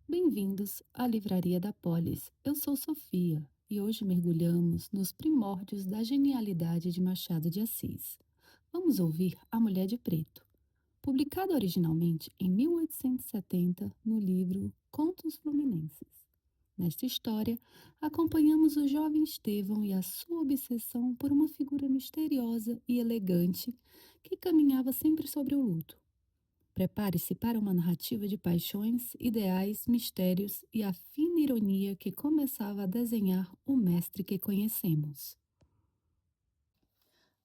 Bem-vindos à Livraria da Polis. Eu sou Sofia e hoje mergulhamos nos primórdios da genialidade de Machado de Assis. Vamos ouvir A Mulher de Preto, publicado originalmente em 1870 no livro Contos Fluminenses. Nesta história, acompanhamos o jovem Estevão e a sua obsessão por uma figura misteriosa e elegante que caminhava sempre sobre o luto. Prepare-se para uma narrativa de paixões, ideais, mistérios e a fina ironia que começava a desenhar o mestre que conhecemos.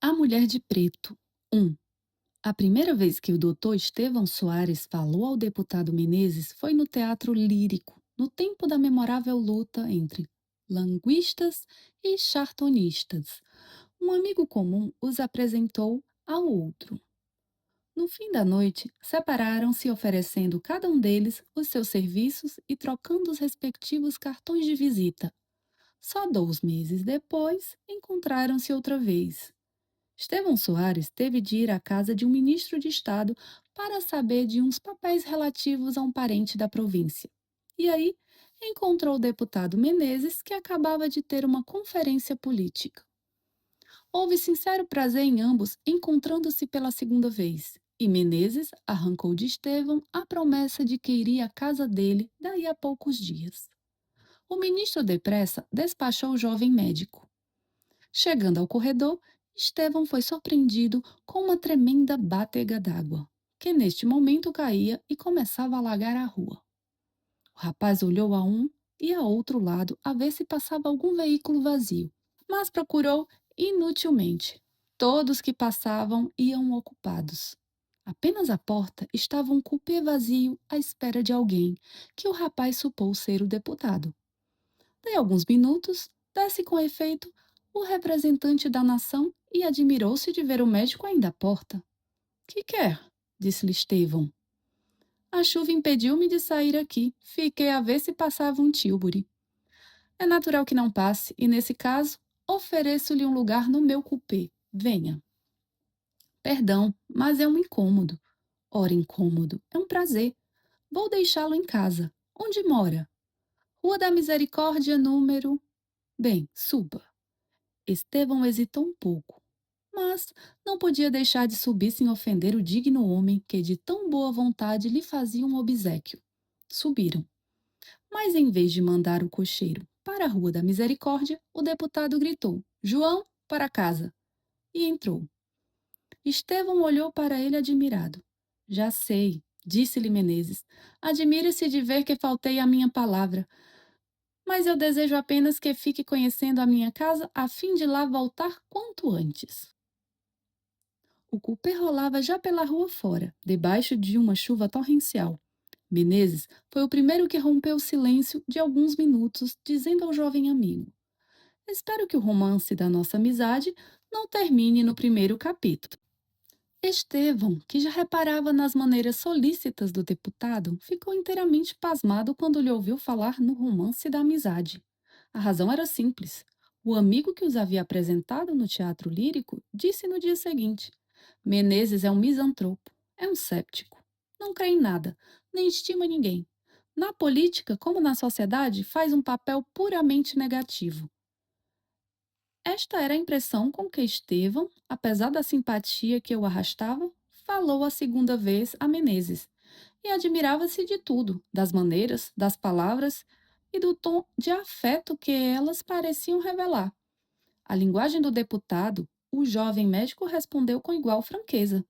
A Mulher de Preto 1. A primeira vez que o Dr. Estevão Soares falou ao deputado Menezes foi no Teatro Lírico, no tempo da memorável luta entre linguistas e chartonistas. Um amigo comum os apresentou ao outro. No fim da noite, separaram-se oferecendo cada um deles os seus serviços e trocando os respectivos cartões de visita. Só 2 meses depois, encontraram-se outra vez. Estevão Soares teve de ir à casa de um ministro de Estado para saber de uns papéis relativos a um parente da província. E aí, encontrou o deputado Menezes, que acabava de ter uma conferência política. Houve sincero prazer em ambos encontrando-se pela segunda vez, e Menezes arrancou de Estevão a promessa de que iria à casa dele daí a poucos dias. O ministro depressa despachou o jovem médico. Chegando ao corredor, Estevão foi surpreendido com uma tremenda batega d'água, que neste momento caía e começava a alagar a rua. O rapaz olhou a um e a outro lado a ver se passava algum veículo vazio, mas procurou inutilmente. Todos que passavam iam ocupados. Apenas à porta estava um cupê vazio à espera de alguém, que o rapaz supôs ser o deputado. Daí alguns minutos, desce com efeito o representante da nação e admirou-se de ver o médico ainda à porta. Que quer? Disse-lhe Estevão. A chuva impediu-me de sair aqui. Fiquei a ver se passava um tílburi. É natural que não passe, e nesse caso, ofereço-lhe um lugar no meu cupê. Venha. Perdão, mas é um incômodo. Ora, incômodo, é um prazer. Vou deixá-lo em casa. Onde mora? Rua da Misericórdia, número. Bem, suba. Estevão hesitou um pouco, mas não podia deixar de subir sem ofender o digno homem que de tão boa vontade lhe fazia um obséquio. Subiram. Mas em vez de mandar o cocheiro para a Rua da Misericórdia, o deputado gritou: João, para casa! E entrou. Estevão olhou para ele admirado. Já sei, disse-lhe Menezes. Admire-se de ver que faltei à minha palavra. Mas eu desejo apenas que fique conhecendo a minha casa a fim de lá voltar quanto antes. O cupê rolava já pela rua fora, debaixo de uma chuva torrencial. Menezes foi o primeiro que rompeu o silêncio de alguns minutos, dizendo ao jovem amigo: Espero que o romance da nossa amizade não termine no primeiro capítulo. Estevão, que já reparava nas maneiras solícitas do deputado, ficou inteiramente pasmado quando lhe ouviu falar no romance da amizade. A razão era simples. O amigo que os havia apresentado no teatro lírico disse no dia seguinte: Menezes é um misantropo, é um séptico. Não crê em nada, nem estima ninguém. Na política, como na sociedade, faz um papel puramente negativo. Esta era a impressão com que Estevão, apesar da simpatia que o arrastava, falou a segunda vez a Menezes, e admirava-se de tudo, das maneiras, das palavras e do tom de afeto que elas pareciam revelar. A linguagem do deputado, o jovem médico respondeu com igual franqueza.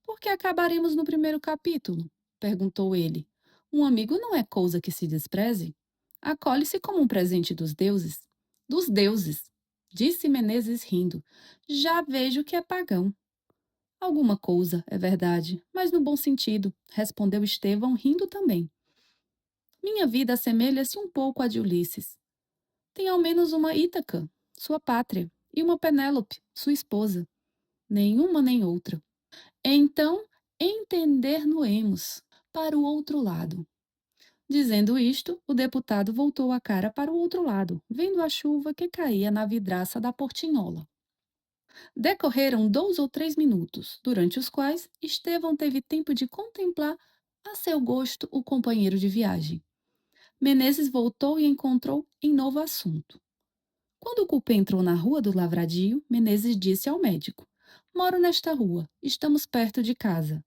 Por que acabaremos no primeiro capítulo? Perguntou ele. Um amigo não é coisa que se despreze. Acolhe-se como um presente dos deuses. Dos deuses, disse Menezes rindo. Já vejo que é pagão. Alguma coisa, é verdade, mas no bom sentido, respondeu Estevão rindo também. Minha vida assemelha-se um pouco à de Ulisses. Tem ao menos uma Ítaca, sua pátria, e uma Penélope, sua esposa. Nenhuma nem outra. Então, entender-nos-emos para o outro lado. Dizendo isto, o deputado voltou a cara para o outro lado, vendo a chuva que caía na vidraça da portinhola. Decorreram 2 ou 3 minutos, durante os quais Estevão teve tempo de contemplar a seu gosto o companheiro de viagem. Menezes voltou e encontrou em novo assunto. Quando o cupê entrou na rua do Lavradio, Menezes disse ao médico: Moro nesta rua, estamos perto de casa.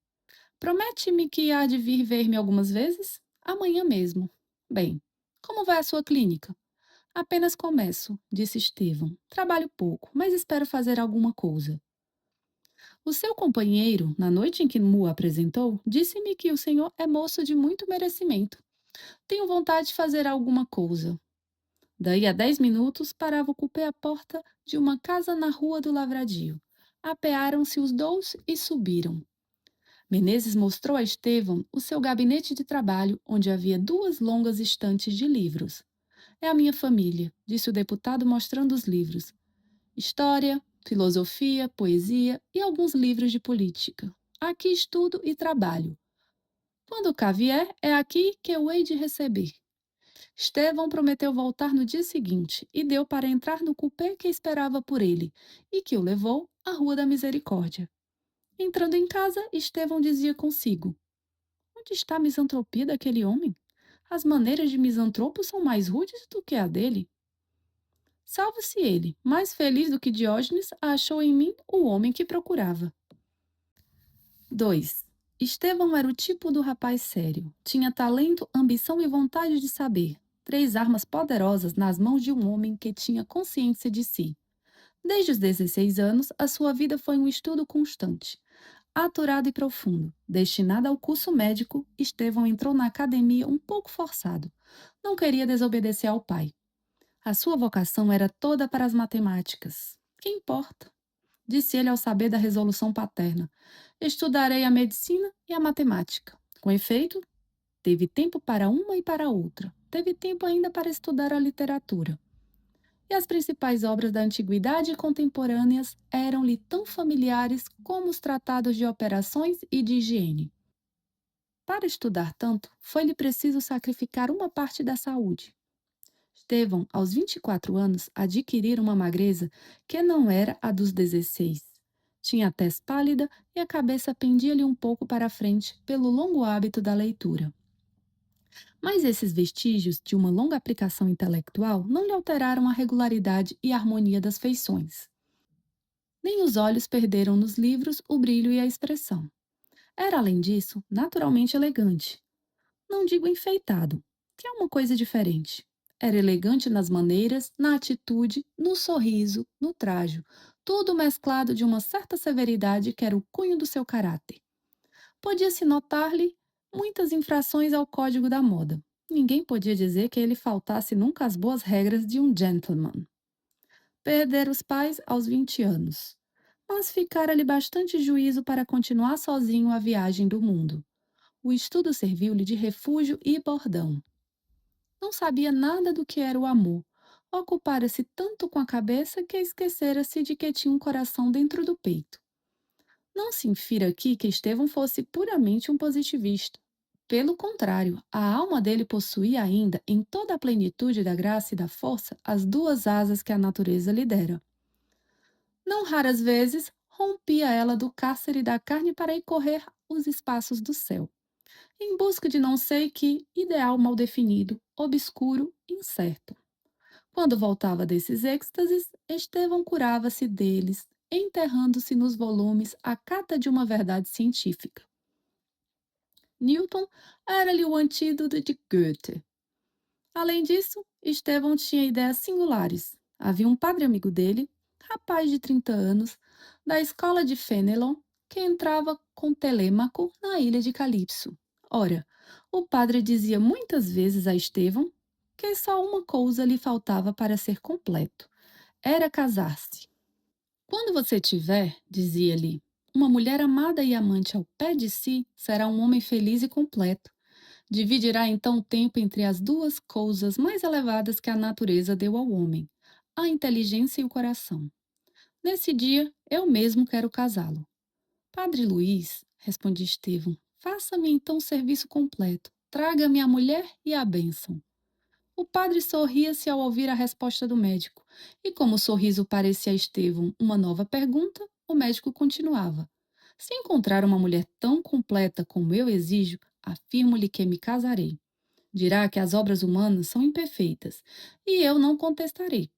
Promete-me que há de vir ver-me algumas vezes? Amanhã mesmo. Bem, como vai a sua clínica? Apenas começo, disse Estevão. Trabalho pouco, mas espero fazer alguma coisa. O seu companheiro, na noite em que Mu apresentou, disse-me que o senhor é moço de muito merecimento. Tenho vontade de fazer alguma coisa. Daí a 10 minutos parava o cupê à porta de uma casa na rua do Lavradio. Apearam-se os dois e subiram. Menezes mostrou a Estevão o seu gabinete de trabalho, onde havia duas longas estantes de livros. É a minha família, disse o deputado mostrando os livros. História, filosofia, poesia e alguns livros de política. Aqui estudo e trabalho. Quando cá vier, é aqui que eu hei de receber. Estevão prometeu voltar no dia seguinte e deu para entrar no cupê que esperava por ele e que o levou à Rua da Misericórdia. Entrando em casa, Estevão dizia consigo: Onde está a misantropia daquele homem? As maneiras de misantropo são mais rudes do que a dele. Salve-se ele, mais feliz do que Diógenes, achou em mim o homem que procurava. 2. Estevão era o tipo do rapaz sério. Tinha talento, ambição e vontade de saber. Três armas poderosas nas mãos de um homem que tinha consciência de si. Desde os 16 anos, a sua vida foi um estudo constante. Aturado e profundo, destinado ao curso médico, Estevão entrou na academia um pouco forçado. Não queria desobedecer ao pai. A sua vocação era toda para as matemáticas. Que importa? Disse ele ao saber da resolução paterna. Estudarei a medicina e a matemática. Com efeito, teve tempo para uma e para outra. Teve tempo ainda para estudar a literatura. E as principais obras da antiguidade e contemporâneas eram-lhe tão familiares como os tratados de operações e de higiene. Para estudar tanto, foi-lhe preciso sacrificar uma parte da saúde. Estevão, aos 24 anos, adquirira uma magreza que não era a dos 16. Tinha a tez pálida e a cabeça pendia-lhe um pouco para a frente pelo longo hábito da leitura. Mas esses vestígios de uma longa aplicação intelectual não lhe alteraram a regularidade e harmonia das feições. Nem os olhos perderam nos livros o brilho e a expressão. Era, além disso, naturalmente elegante. Não digo enfeitado, que é uma coisa diferente. Era elegante nas maneiras, na atitude, no sorriso, no trajo, tudo mesclado de uma certa severidade que era o cunho do seu caráter. Podia-se notar-lhe muitas infrações ao código da moda. Ninguém podia dizer que ele faltasse nunca às boas regras de um gentleman. Perdera os pais aos 20 anos, mas ficara-lhe bastante juízo para continuar sozinho a viagem do mundo. O estudo serviu-lhe de refúgio e bordão. Não sabia nada do que era o amor. Ocupara-se tanto com a cabeça que esquecera-se de que tinha um coração dentro do peito. Não se infira aqui que Estevão fosse puramente um positivista. Pelo contrário, a alma dele possuía ainda, em toda a plenitude da graça e da força, as duas asas que a natureza lhe dera. Não raras vezes, rompia ela do cárcere da carne para ir correr os espaços do céu, em busca de não sei que ideal mal definido, obscuro, incerto. Quando voltava desses êxtases, Estevão curava-se deles, enterrando-se nos volumes à cata de uma verdade científica. Newton era-lhe o antídoto de Goethe. Além disso, Estevão tinha ideias singulares. Havia um padre amigo dele, rapaz de 30 anos, da escola de Fenelon, que entrava com Telêmaco na ilha de Calipso. Ora, o padre dizia muitas vezes a Estevão que só uma coisa lhe faltava para ser completo: era casar-se. Quando você tiver, dizia-lhe, uma mulher amada e amante ao pé de si, será um homem feliz e completo. Dividirá então o tempo entre as duas coisas mais elevadas que a natureza deu ao homem, a inteligência e o coração. Nesse dia, eu mesmo quero casá-lo. Padre Luís, responde Estevão, faça-me então o serviço completo. Traga-me a mulher e a bênção. O padre sorria-se ao ouvir a resposta do médico, e como o sorriso parecia a Estevão uma nova pergunta, o médico continuava. Se encontrar uma mulher tão completa como eu exijo, afirmo-lhe que me casarei. Dirá que as obras humanas são imperfeitas, e eu não contestarei.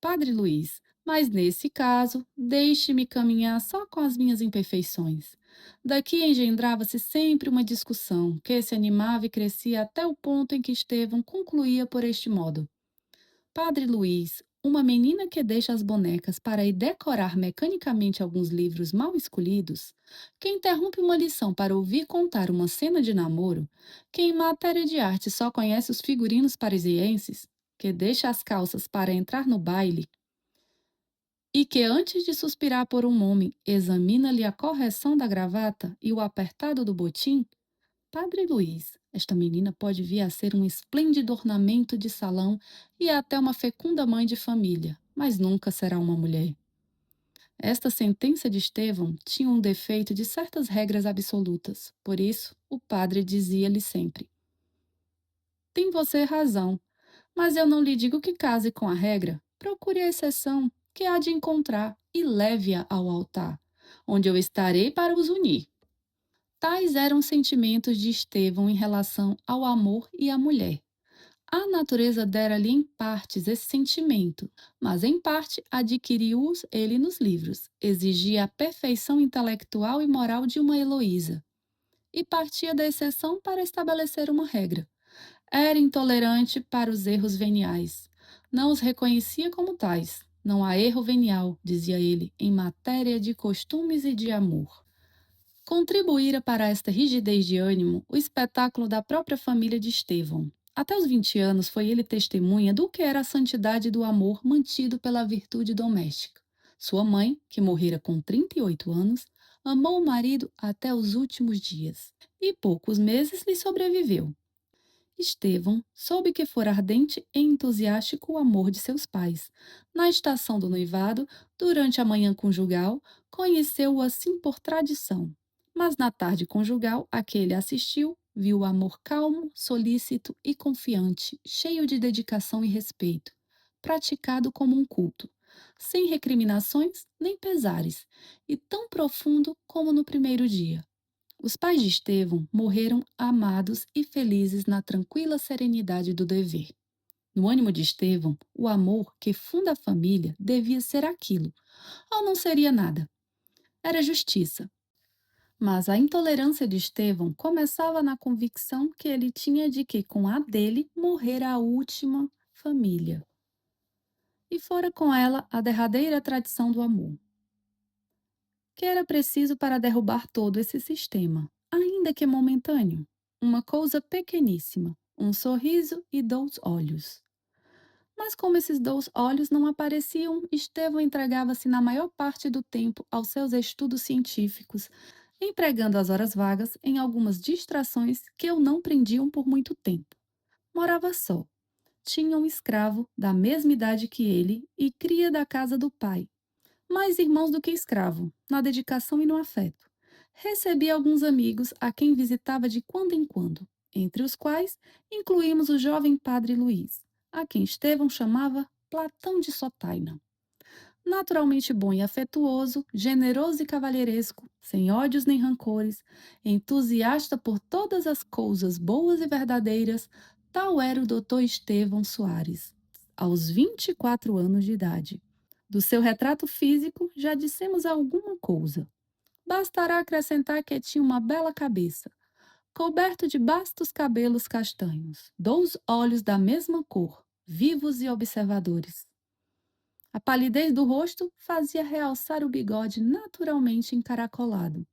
Padre Luiz, mas nesse caso, deixe-me caminhar só com as minhas imperfeições. Daqui engendrava-se sempre uma discussão, que se animava e crescia até o ponto em que Estevão concluía por este modo: Padre Luiz, uma menina que deixa as bonecas para ir decorar mecanicamente alguns livros mal escolhidos, que interrompe uma lição para ouvir contar uma cena de namoro, que em matéria de arte só conhece os figurinos parisienses, que deixa as calças para entrar no baile e que antes de suspirar por um homem examina-lhe a correção da gravata e o apertado do botim. Padre Luiz, esta menina pode vir a ser um esplêndido ornamento de salão e até uma fecunda mãe de família, mas nunca será uma mulher. Esta sentença de Estevão tinha um defeito de certas regras absolutas, por isso o padre dizia-lhe sempre: Tem você razão, mas eu não lhe digo que case com a regra. Procure a exceção, que há de encontrar, e leve-a ao altar, onde eu estarei para os unir. Tais eram os sentimentos de Estevão em relação ao amor e à mulher. A natureza dera-lhe em partes esse sentimento, mas em parte adquiriu-os ele nos livros. Exigia a perfeição intelectual e moral de uma Heloísa, e partia da exceção para estabelecer uma regra. Era intolerante para os erros veniais. Não os reconhecia como tais. Não há erro venial, dizia ele, em matéria de costumes e de amor. Contribuíra para esta rigidez de ânimo o espetáculo da própria família de Estevão. Até os 20 anos foi ele testemunha do que era a santidade do amor mantido pela virtude doméstica. Sua mãe, que morrera com 38 anos, amou o marido até os últimos dias e poucos meses lhe sobreviveu. Estevão soube que fora ardente e entusiástico o amor de seus pais. Na estação do noivado, durante a manhã conjugal, conheceu-o assim por tradição. Mas na tarde conjugal, a que ele assistiu, viu o amor calmo, solícito e confiante, cheio de dedicação e respeito, praticado como um culto, sem recriminações nem pesares, e tão profundo como no primeiro dia. Os pais de Estevão morreram amados e felizes na tranquila serenidade do dever. No ânimo de Estevão, o amor que funda a família devia ser aquilo, ou não seria nada. Era justiça. Mas a intolerância de Estevão começava na convicção que ele tinha de que com a dele morrera a última família, e fora com ela a derradeira tradição do amor. Que era preciso para derrubar todo esse sistema, ainda que momentâneo. Uma coisa pequeníssima, um sorriso e 2 olhos. Mas como esses 2 olhos não apareciam, Estevão entregava-se na maior parte do tempo aos seus estudos científicos, empregando as horas vagas em algumas distrações que o não prendiam por muito tempo. Morava só. Tinha um escravo da mesma idade que ele e cria da casa do pai, mais irmãos do que escravo, na dedicação e no afeto. Recebia alguns amigos a quem visitava de quando em quando, entre os quais incluímos o jovem padre Luiz, a quem Estevão chamava Platão de Sotaina. Naturalmente bom e afetuoso, generoso e cavalheiresco, sem ódios nem rancores, entusiasta por todas as coisas boas e verdadeiras, tal era o doutor Estevão Soares, aos 24 anos de idade. Do seu retrato físico já dissemos alguma coisa. Bastará acrescentar que tinha uma bela cabeça, coberto de bastos cabelos castanhos, 2 olhos da mesma cor, vivos e observadores. A palidez do rosto fazia realçar o bigode naturalmente encaracolado.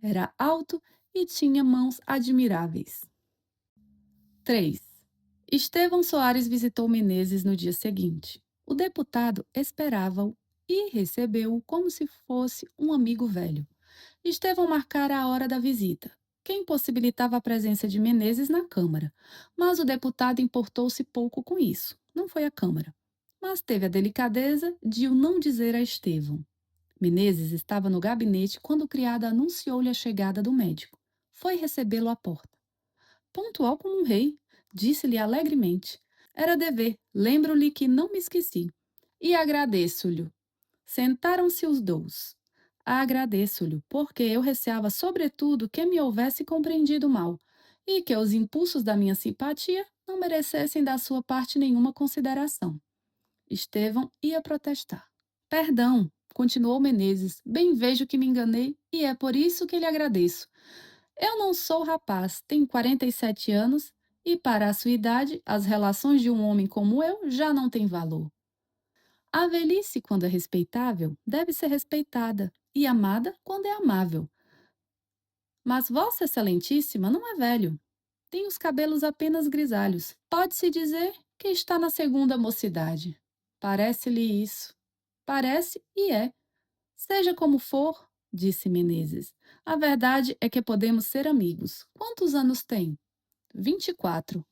Era alto e tinha mãos admiráveis. 3. Estevão Soares visitou Menezes no dia seguinte. O deputado esperava-o e recebeu-o como se fosse um amigo velho. Estevão marcara a hora da visita, que impossibilitava a presença de Menezes na Câmara, mas o deputado importou-se pouco com isso. Não foi à Câmara, mas teve a delicadeza de o não dizer a Estevão. Menezes estava no gabinete quando o criado anunciou-lhe a chegada do médico. Foi recebê-lo à porta. Pontual como um rei, disse-lhe alegremente. Era dever, lembro-lhe que não me esqueci. E agradeço-lhe. Sentaram-se os dois. Agradeço-lhe, porque eu receava sobretudo que me houvesse compreendido mal, e que os impulsos da minha simpatia não merecessem da sua parte nenhuma consideração. Estevão ia protestar. Perdão, continuou Menezes, bem vejo que me enganei e é por isso que lhe agradeço. Eu não sou rapaz, tenho 47 anos e, para a sua idade, as relações de um homem como eu já não têm valor. A velhice, quando é respeitável, deve ser respeitada e amada quando é amável. Mas Vossa Excelentíssima não é velho. Tem os cabelos apenas grisalhos. Pode-se dizer que está na segunda mocidade. Parece-lhe isso. Parece e é. Seja como for, disse Menezes, a verdade é que podemos ser amigos. Quantos anos tem? 24.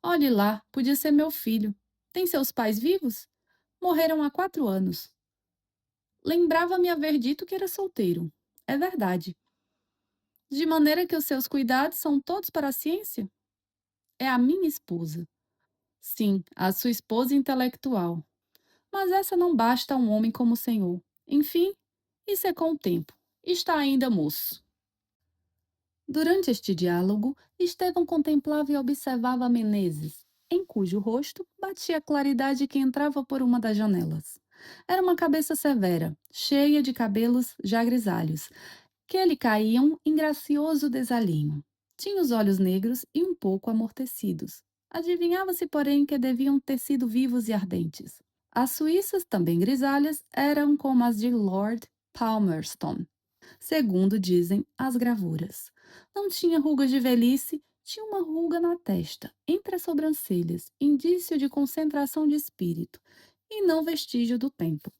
Olhe lá, podia ser meu filho. Tem seus pais vivos? Morreram há 4 anos. Lembrava-me haver dito que era solteiro. É verdade. De maneira que os seus cuidados são todos para a ciência? É a minha esposa. Sim, a sua esposa intelectual. Mas essa não basta a um homem como o senhor. Enfim, isso é com o tempo. Está ainda moço. Durante este diálogo, Estevão contemplava e observava Menezes, em cujo rosto batia a claridade que entrava por uma das janelas. Era uma cabeça severa, cheia de cabelos já grisalhos, que lhe caíam em gracioso desalinho. Tinha os olhos negros e um pouco amortecidos. Adivinhava-se, porém, que deviam ter sido vivos e ardentes. As suíças, também grisalhas, eram como as de Lord Palmerston, segundo dizem as gravuras. Não tinha rugas de velhice, tinha uma ruga na testa, entre as sobrancelhas, indício de concentração de espírito, e não vestígio do tempo.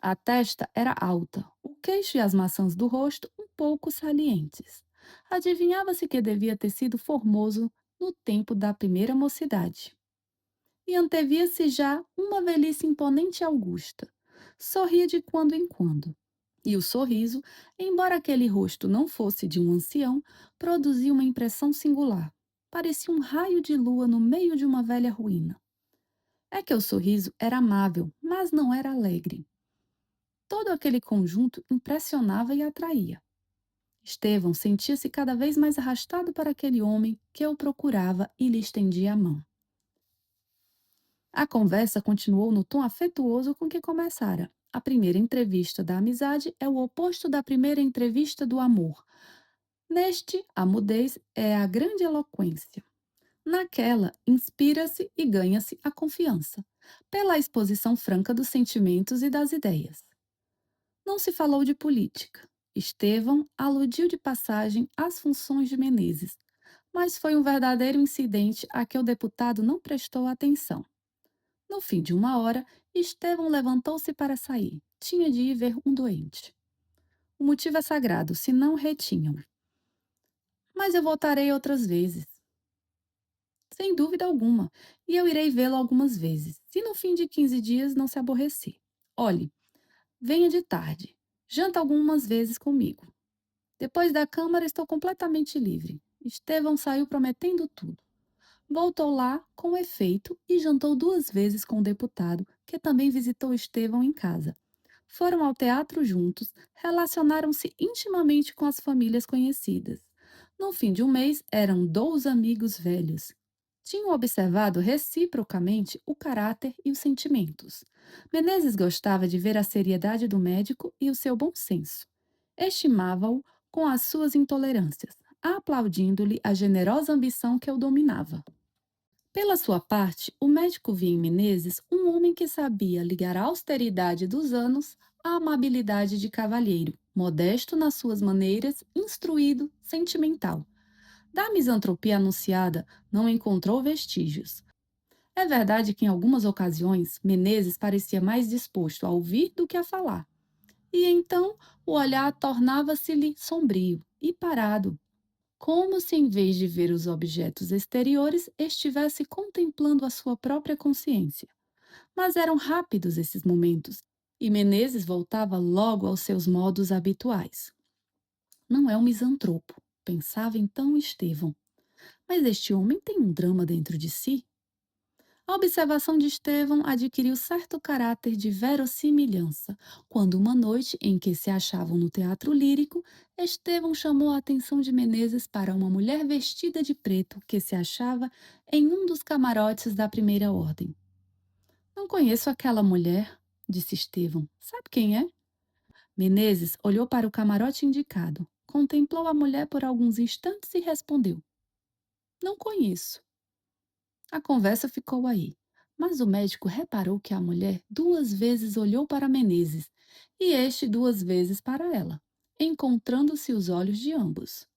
A testa era alta, o queixo e as maçãs do rosto um pouco salientes. Adivinhava-se que devia ter sido formoso no tempo da primeira mocidade. E antevia-se já uma velhice imponente e augusta. Sorria de quando em quando. E o sorriso, embora aquele rosto não fosse de um ancião, produzia uma impressão singular. Parecia um raio de lua no meio de uma velha ruína. É que o sorriso era amável, mas não era alegre. Todo aquele conjunto impressionava e atraía. Estevão sentia-se cada vez mais arrastado para aquele homem que o procurava e lhe estendia a mão. A conversa continuou no tom afetuoso com que começara. A primeira entrevista da amizade é o oposto da primeira entrevista do amor. Neste, a mudez é a grande eloquência. Naquela, inspira-se e ganha-se a confiança, pela exposição franca dos sentimentos e das ideias. Não se falou de política. Estevão aludiu de passagem às funções de Menezes, mas foi um verdadeiro incidente a que o deputado não prestou atenção. No fim de uma hora, Estevão levantou-se para sair. Tinha de ir ver um doente. O motivo é sagrado, se não retinham. Mas eu voltarei outras vezes. Sem dúvida alguma, e eu irei vê-lo algumas vezes, se no fim de 15 dias não se aborrecer. Olhe, venha de tarde. Janta algumas vezes comigo. Depois da Câmara estou completamente livre. Estevão saiu prometendo tudo. Voltou lá, com efeito, e jantou 2 vezes com o deputado, que também visitou Estevão em casa. Foram ao teatro juntos, relacionaram-se intimamente com as famílias conhecidas. No fim de um mês, eram 2 amigos velhos. Tinham observado reciprocamente o caráter e os sentimentos. Menezes gostava de ver a seriedade do médico e o seu bom senso. Estimava-o com as suas intolerâncias, aplaudindo-lhe a generosa ambição que o dominava. Pela sua parte, o médico via em Menezes um homem que sabia ligar a austeridade dos anos à amabilidade de cavalheiro, modesto nas suas maneiras, instruído, sentimental. Da misantropia anunciada, não encontrou vestígios. É verdade que em algumas ocasiões Menezes parecia mais disposto a ouvir do que a falar. E então o olhar tornava-se-lhe sombrio e parado, como se em vez de ver os objetos exteriores estivesse contemplando a sua própria consciência. Mas eram rápidos esses momentos, e Menezes voltava logo aos seus modos habituais. Não é um misantropo, pensava então Estevão. Mas este homem tem um drama dentro de si. A observação de Estevão adquiriu certo caráter de verossimilhança, quando uma noite em que se achavam no teatro lírico, Estevão chamou a atenção de Menezes para uma mulher vestida de preto que se achava em um dos camarotes da primeira ordem. Não conheço aquela mulher, disse Estevão. Sabe quem é? Menezes olhou para o camarote indicado, contemplou a mulher por alguns instantes e respondeu: Não conheço. A conversa ficou aí, mas o médico reparou que a mulher duas vezes olhou para Menezes e este duas vezes para ela, encontrando-se os olhos de ambos.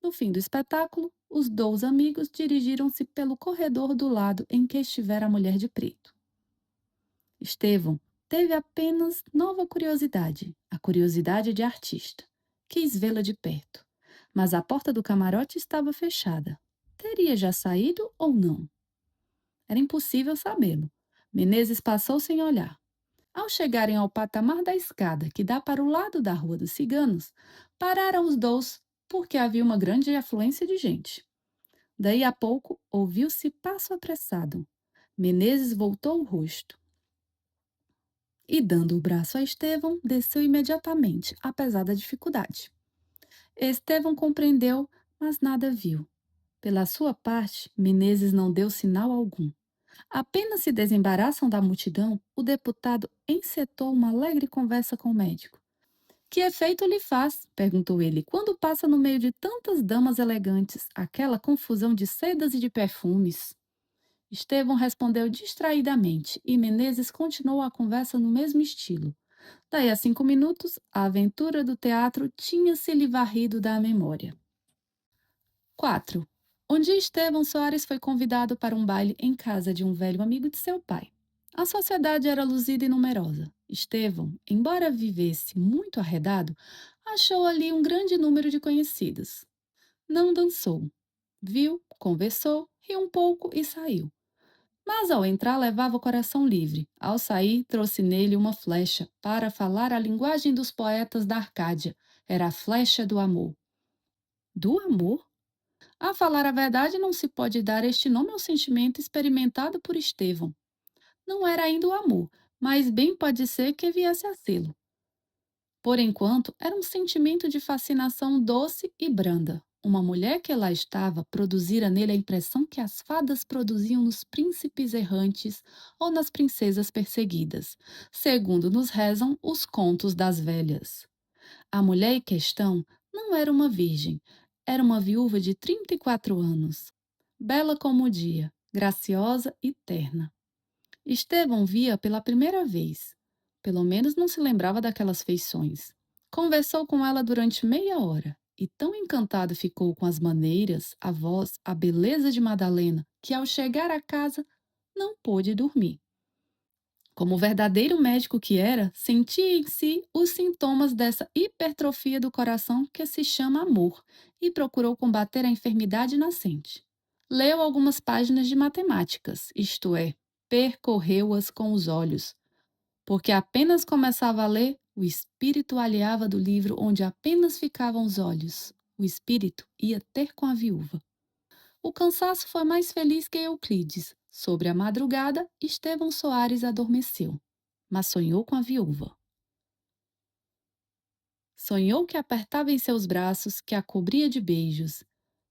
No fim do espetáculo, os dois amigos dirigiram-se pelo corredor do lado em que estivera a mulher de preto. Estevão teve apenas nova curiosidade, a curiosidade de artista. Quis vê-la de perto, mas a porta do camarote estava fechada. Teria já saído ou não? Era impossível sabê-lo. Menezes passou sem olhar. Ao chegarem ao patamar da escada que dá para o lado da Rua dos Ciganos, pararam os dois porque havia uma grande afluência de gente. Daí a pouco ouviu-se passo apressado. Menezes voltou o rosto e, dando o braço a Estevão, desceu imediatamente, apesar da dificuldade. Estevão compreendeu, mas nada viu. Pela sua parte, Menezes não deu sinal algum. Apenas se desembaraçam da multidão, o deputado encetou uma alegre conversa com o médico. Que efeito lhe faz? Perguntou ele, quando passa no meio de tantas damas elegantes, aquela confusão de sedas e de perfumes. Estevão respondeu distraidamente e Menezes continuou a conversa no mesmo estilo. Daí a 5 minutos, a aventura do teatro tinha-se-lhe varrido da memória. 4. Um dia Estevão Soares foi convidado para um baile em casa de um velho amigo de seu pai. A sociedade era luzida e numerosa. Estevão, embora vivesse muito arredado, achou ali um grande número de conhecidos. Não dançou. Viu, conversou, riu um pouco e saiu. Mas ao entrar levava o coração livre. Ao sair, trouxe nele uma flecha para falar a linguagem dos poetas da Arcádia. Era a flecha do amor. Do amor? A falar a verdade, não se pode dar este nome ao sentimento experimentado por Estevão. Não era ainda o amor, mas bem pode ser que viesse a sê-lo. Por enquanto, era um sentimento de fascinação doce e branda. Uma mulher que lá estava produzira nele a impressão que as fadas produziam nos príncipes errantes ou nas princesas perseguidas, segundo nos rezam os contos das velhas. A mulher em questão não era uma virgem, era uma viúva de 34 anos, bela como o dia, graciosa e terna. Estevão via pela primeira vez. Pelo menos não se lembrava daquelas feições. Conversou com ela durante meia hora e tão encantado ficou com as maneiras, a voz, a beleza de Madalena, que ao chegar à casa não pôde dormir. Como verdadeiro médico que era, sentia em si os sintomas dessa hipertrofia do coração que se chama amor e procurou combater a enfermidade nascente. Leu algumas páginas de matemáticas, isto é, percorreu-as com os olhos, porque apenas começava a ler, o espírito alheava do livro onde apenas ficavam os olhos. O espírito ia ter com a viúva. O cansaço foi mais feliz que Euclides. Sobre a madrugada, Estevão Soares adormeceu, mas sonhou com a viúva. Sonhou que a apertava em seus braços, que a cobria de beijos,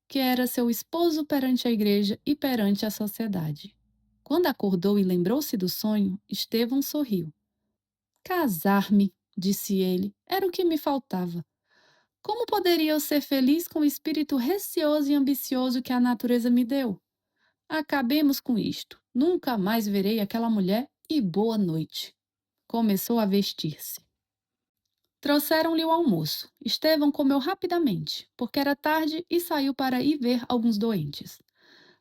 que era seu esposo perante a igreja e perante a sociedade. Quando acordou e lembrou-se do sonho, Estevão sorriu. Casar-me, disse ele, era o que me faltava. Como poderia eu ser feliz com o espírito receoso e ambicioso que a natureza me deu? Acabemos com isto. Nunca mais verei aquela mulher e boa noite. Começou a vestir-se. Trouxeram-lhe o almoço. Estevão comeu rapidamente, porque era tarde e saiu para ir ver alguns doentes.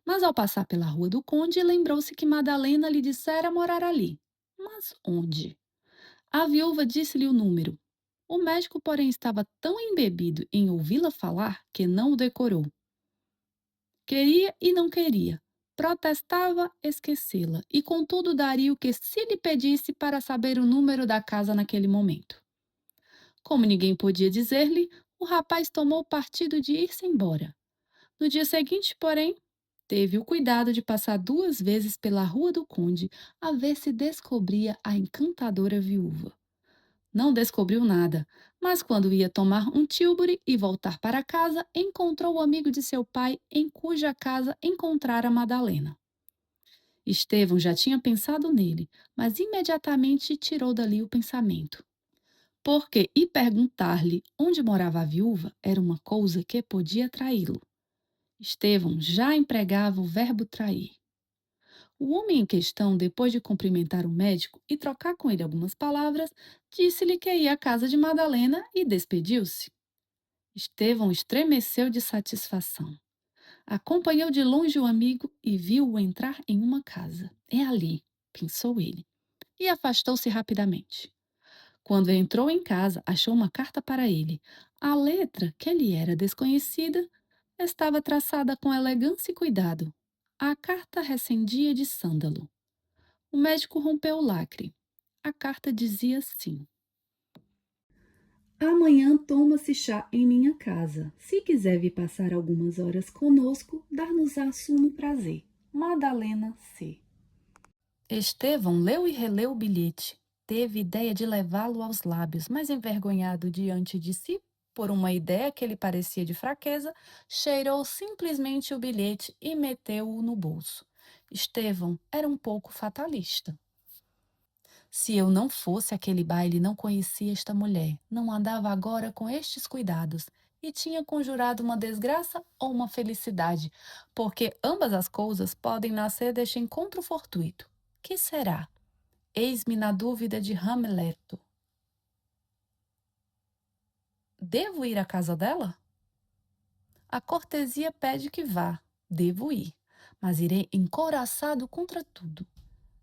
Mas ao passar pela Rua do Conde, lembrou-se que Madalena lhe dissera morar ali. Mas onde? A viúva disse-lhe o número. O médico, porém, estava tão embebido em ouvi-la falar que não o decorou. Queria e não queria. Protestava esquecê-la e, contudo, daria o que se lhe pedisse para saber o número da casa naquele momento. Como ninguém podia dizer-lhe, o rapaz tomou partido de ir-se embora. No dia seguinte, porém, Teve o cuidado de passar 2 vezes pela Rua do Conde a ver se descobria a encantadora viúva. Não descobriu nada, mas quando ia tomar um tilbury e voltar para casa, encontrou o amigo de seu pai em cuja casa encontrara Madalena. Estevão já tinha pensado nele, mas imediatamente tirou dali o pensamento. Porque ir perguntar-lhe onde morava a viúva era uma coisa que podia traí-lo. Estevão já empregava o verbo trair. O homem em questão, depois de cumprimentar o médico e trocar com ele algumas palavras, disse-lhe que ia à casa de Madalena e despediu-se. Estevão estremeceu de satisfação. Acompanhou de longe o amigo e viu-o entrar em uma casa. É ali, pensou ele, e afastou-se rapidamente. Quando entrou em casa, achou uma carta para ele. A letra, que lhe era desconhecida, estava traçada com elegância e cuidado. A carta recendia de sândalo. O médico rompeu o lacre. A carta dizia assim: Amanhã toma-se chá em minha casa. Se quiser vir passar algumas horas conosco, dar-nos-á sumo prazer. Madalena C. Estevão leu e releu o bilhete. Teve ideia de levá-lo aos lábios, mas envergonhado diante de si, por uma ideia que lhe parecia de fraqueza, cheirou simplesmente o bilhete e meteu-o no bolso. Estevão era um pouco fatalista. Se eu não fosse àquele baile, não conhecia esta mulher, não andava agora com estes cuidados, e tinha conjurado uma desgraça ou uma felicidade, porque ambas as coisas podem nascer deste encontro fortuito. Que será? Eis-me na dúvida de Hamleto. Devo ir à casa dela? A cortesia pede que vá. Devo ir, mas irei encouraçado contra tudo.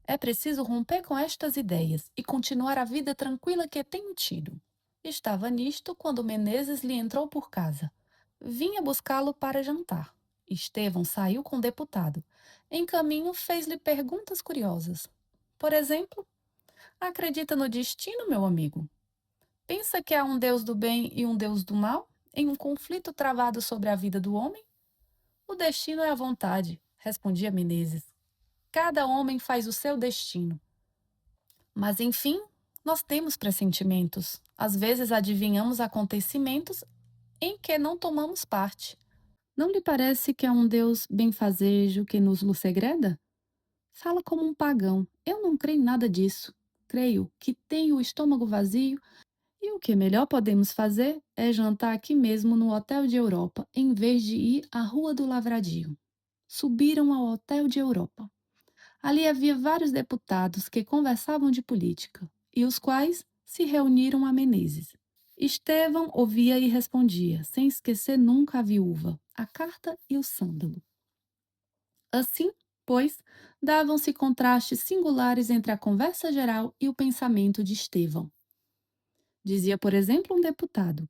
É preciso romper com estas ideias e continuar a vida tranquila que tenho tido. Estava nisto quando Menezes lhe entrou por casa. Vinha buscá-lo para jantar. Estevão saiu com o deputado. Em caminho, fez-lhe perguntas curiosas. Por exemplo, acredita no destino, meu amigo? Pensa que há um Deus do bem e um Deus do mal, em um conflito travado sobre a vida do homem? O destino é a vontade, respondia Menezes. Cada homem faz o seu destino. Mas, enfim, nós temos pressentimentos. Às vezes adivinhamos acontecimentos em que não tomamos parte. Não lhe parece que é um Deus benfazejo que nos lo segreda? Fala como um pagão. Eu não creio em nada disso. Creio que tenho o estômago vazio e o que melhor podemos fazer é jantar aqui mesmo no Hotel de Europa, em vez de ir à Rua do Lavradio. Subiram ao Hotel de Europa. Ali havia vários deputados que conversavam de política, e os quais se reuniram a Menezes. Estevão ouvia e respondia, sem esquecer nunca a viúva, a carta e o sândalo. Assim, pois, davam-se contrastes singulares entre a conversa geral e o pensamento de Estevão. Dizia, por exemplo, um deputado: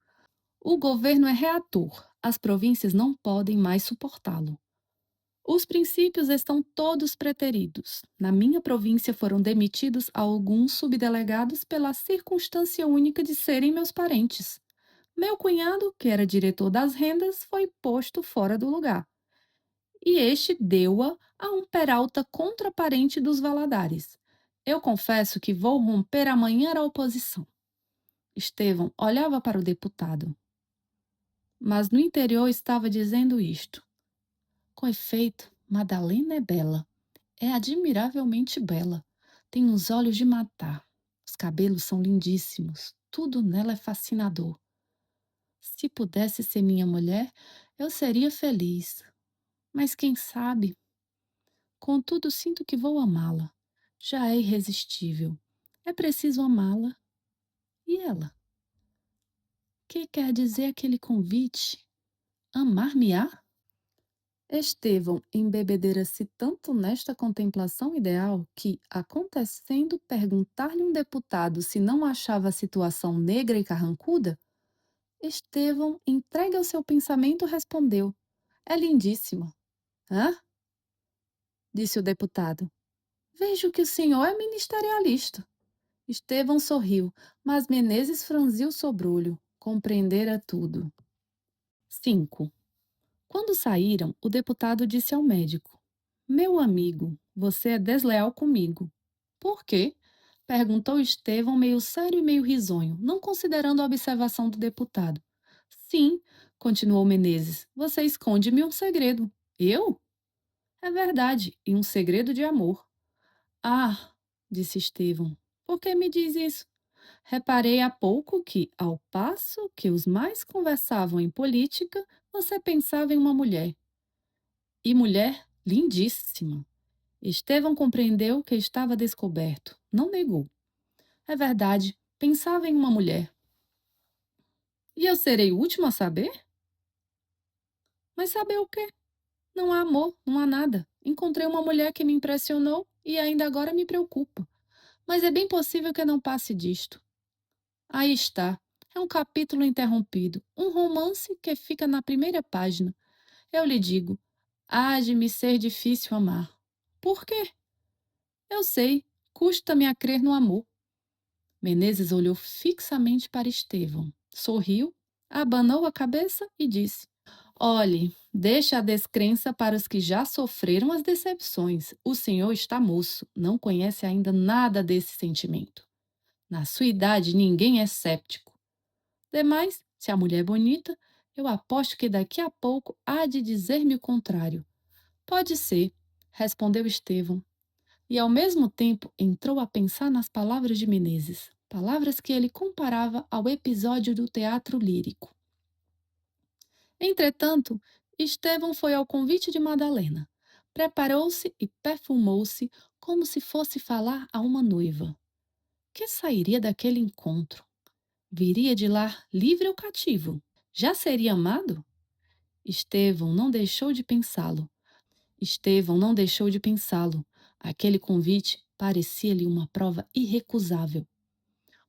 o governo é reator, as províncias não podem mais suportá-lo. Os princípios estão todos preteridos. Na minha província foram demitidos alguns subdelegados pela circunstância única de serem meus parentes. Meu cunhado, que era diretor das rendas, foi posto fora do lugar. E este deu-a a um peralta contraparente dos Valadares. Eu confesso que vou romper amanhã a oposição. Estevão olhava para o deputado, mas no interior estava dizendo isto. Com efeito, Madalena é bela. É admiravelmente bela. Tem uns olhos de matar. Os cabelos são lindíssimos. Tudo nela é fascinador. Se pudesse ser minha mulher, eu seria feliz. Mas quem sabe? Contudo, sinto que vou amá-la. Já é irresistível. É preciso amá-la. E ela? Que quer dizer aquele convite? Amar-me-á? Estevão embebedera-se tanto nesta contemplação ideal que, acontecendo perguntar-lhe um deputado se não achava a situação negra e carrancuda, Estevão, entregue ao seu pensamento, respondeu: É lindíssima. Hã? Disse o deputado. Vejo que o senhor é ministerialista. Estevão sorriu, mas Menezes franziu o sobrolho. Compreendera tudo. 5. Quando saíram, o deputado disse ao médico: Meu amigo, você é desleal comigo. Por quê? Perguntou Estevão, meio sério e meio risonho, não considerando a observação do deputado. Sim, continuou Menezes, você esconde-me um segredo. Eu? É verdade, e um segredo de amor. Ah, disse Estevão, por que me diz isso? Reparei há pouco que, ao passo que os mais conversavam em política, você pensava em uma mulher. E mulher lindíssima. Estevão compreendeu que estava descoberto. Não negou. É verdade, pensava em uma mulher. E eu serei o último a saber? Mas saber o quê? Não há amor, não há nada. Encontrei uma mulher que me impressionou e ainda agora me preocupa. Mas é bem possível que não passe disto. Aí está. É um capítulo interrompido, um romance que fica na primeira página. Eu lhe digo, há de me ser difícil amar. Por quê? Eu sei, custa-me a crer no amor. Menezes olhou fixamente para Estevão, sorriu, abanou a cabeça e disse: Olhe, deixa a descrença para os que já sofreram as decepções. O senhor está moço, não conhece ainda nada desse sentimento. Na sua idade, ninguém é séptico. Demais, se a mulher é bonita, eu aposto que daqui a pouco há de dizer-me o contrário. Pode ser, respondeu Estevão, e ao mesmo tempo entrou a pensar nas palavras de Menezes, palavras que ele comparava ao episódio do teatro lírico. Entretanto, Estevão foi ao convite de Madalena. Preparou-se e perfumou-se como se fosse falar a uma noiva. Que sairia daquele encontro? Viria de lá livre ou cativo? Já seria amado? Estevão não deixou de pensá-lo. Estevão não deixou de pensá-lo. Aquele convite parecia-lhe uma prova irrecusável.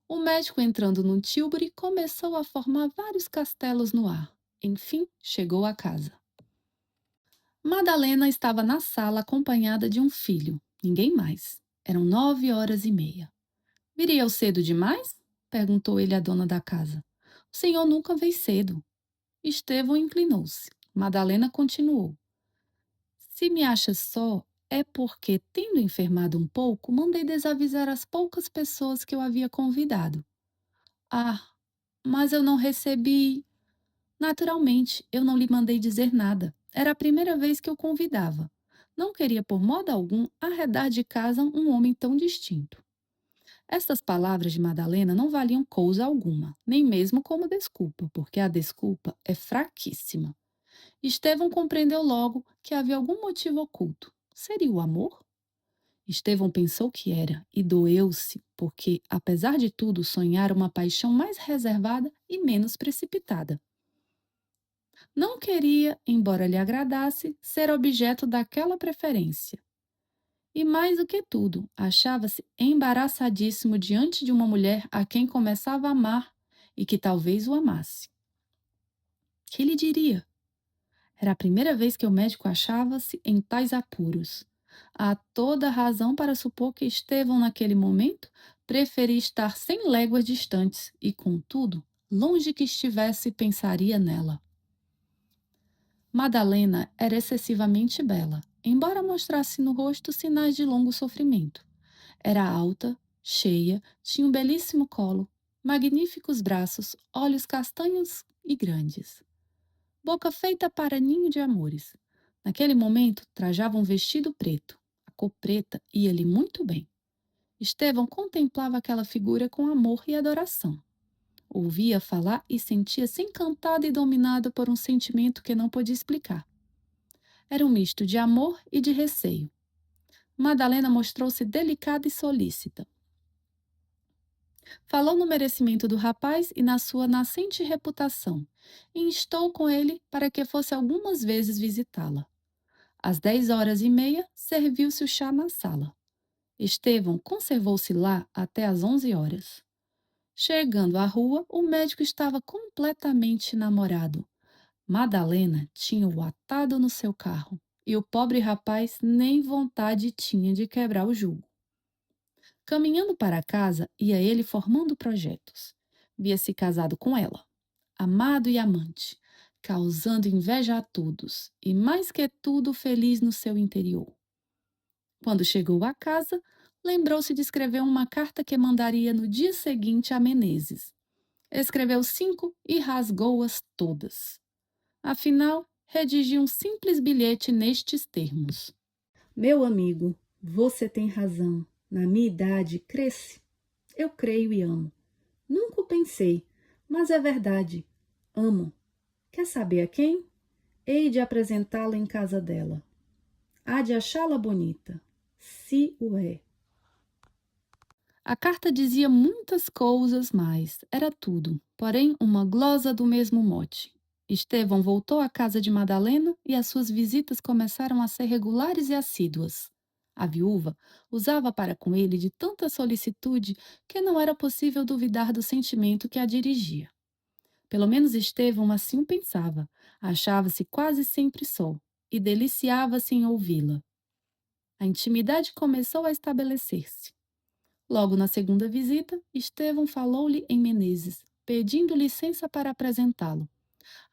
O médico, entrando no tílburi, começou a formar vários castelos no ar. Enfim, chegou à casa. Madalena estava na sala acompanhada de um filho, ninguém mais. Eram 9h30. Viria eu cedo demais? Perguntou ele à dona da casa. O senhor nunca veio cedo. Estevão inclinou-se. Madalena continuou. Se me acha só, é porque, tendo enfermado um pouco, mandei desavisar as poucas pessoas que eu havia convidado. Ah, mas eu não recebi. Naturalmente, eu não lhe mandei dizer nada. Era a primeira vez que eu convidava. Não queria por modo algum arredar de casa um homem tão distinto. Estas palavras de Madalena não valiam cousa alguma, nem mesmo como desculpa, porque a desculpa é fraquíssima. Estevão compreendeu logo que havia algum motivo oculto. Seria o amor? Estevão pensou que era e doeu-se, porque, apesar de tudo, sonhara uma paixão mais reservada e menos precipitada. Não queria, embora lhe agradasse, ser objeto daquela preferência. E mais do que tudo, achava-se embaraçadíssimo diante de uma mulher a quem começava a amar e que talvez o amasse. Que lhe diria? Era a primeira vez que o médico achava-se em tais apuros. Há toda razão para supor que Estevão, naquele momento, preferia estar 100 léguas distantes e, contudo, longe que estivesse, pensaria nela. Madalena era excessivamente bela, embora mostrasse no rosto sinais de longo sofrimento. Era alta, cheia, tinha um belíssimo colo, magníficos braços, olhos castanhos e grandes. Boca feita para ninho de amores. Naquele momento, trajava um vestido preto. A cor preta ia-lhe muito bem. Estevão contemplava aquela figura com amor e adoração. Ouvia falar e sentia-se encantado e dominado por um sentimento que não podia explicar. Era um misto de amor e de receio. Madalena mostrou-se delicada e solícita. Falou no merecimento do rapaz e na sua nascente reputação, e instou com ele para que fosse algumas vezes visitá-la. Às 10h30, serviu-se o chá na sala. Estevão conservou-se lá até às 11h. Chegando à rua, o médico estava completamente namorado. Madalena tinha-o atado no seu carro, e o pobre rapaz nem vontade tinha de quebrar o jugo. Caminhando para casa, ia ele formando projetos. Via-se casado com ela, amado e amante, causando inveja a todos, e mais que tudo feliz no seu interior. Quando chegou à casa, lembrou-se de escrever uma carta que mandaria no dia seguinte a Menezes. Escreveu 5 e rasgou-as todas. Afinal, redigiu um simples bilhete nestes termos: Meu amigo, você tem razão. Na minha idade, cresce. Eu creio e amo. Nunca o pensei, mas é verdade. Amo. Quer saber a quem? Hei de apresentá-la em casa dela. Há de achá-la bonita. Se o é. A carta dizia muitas coisas mais, era tudo, porém uma glosa do mesmo mote. Estevão voltou à casa de Madalena e as suas visitas começaram a ser regulares e assíduas. A viúva usava para com ele de tanta solicitude que não era possível duvidar do sentimento que a dirigia. Pelo menos Estevão assim o pensava, achava-se quase sempre só e deliciava-se em ouvi-la. A intimidade começou a estabelecer-se. Logo na segunda visita, Estevão falou-lhe em Menezes, pedindo licença para apresentá-lo.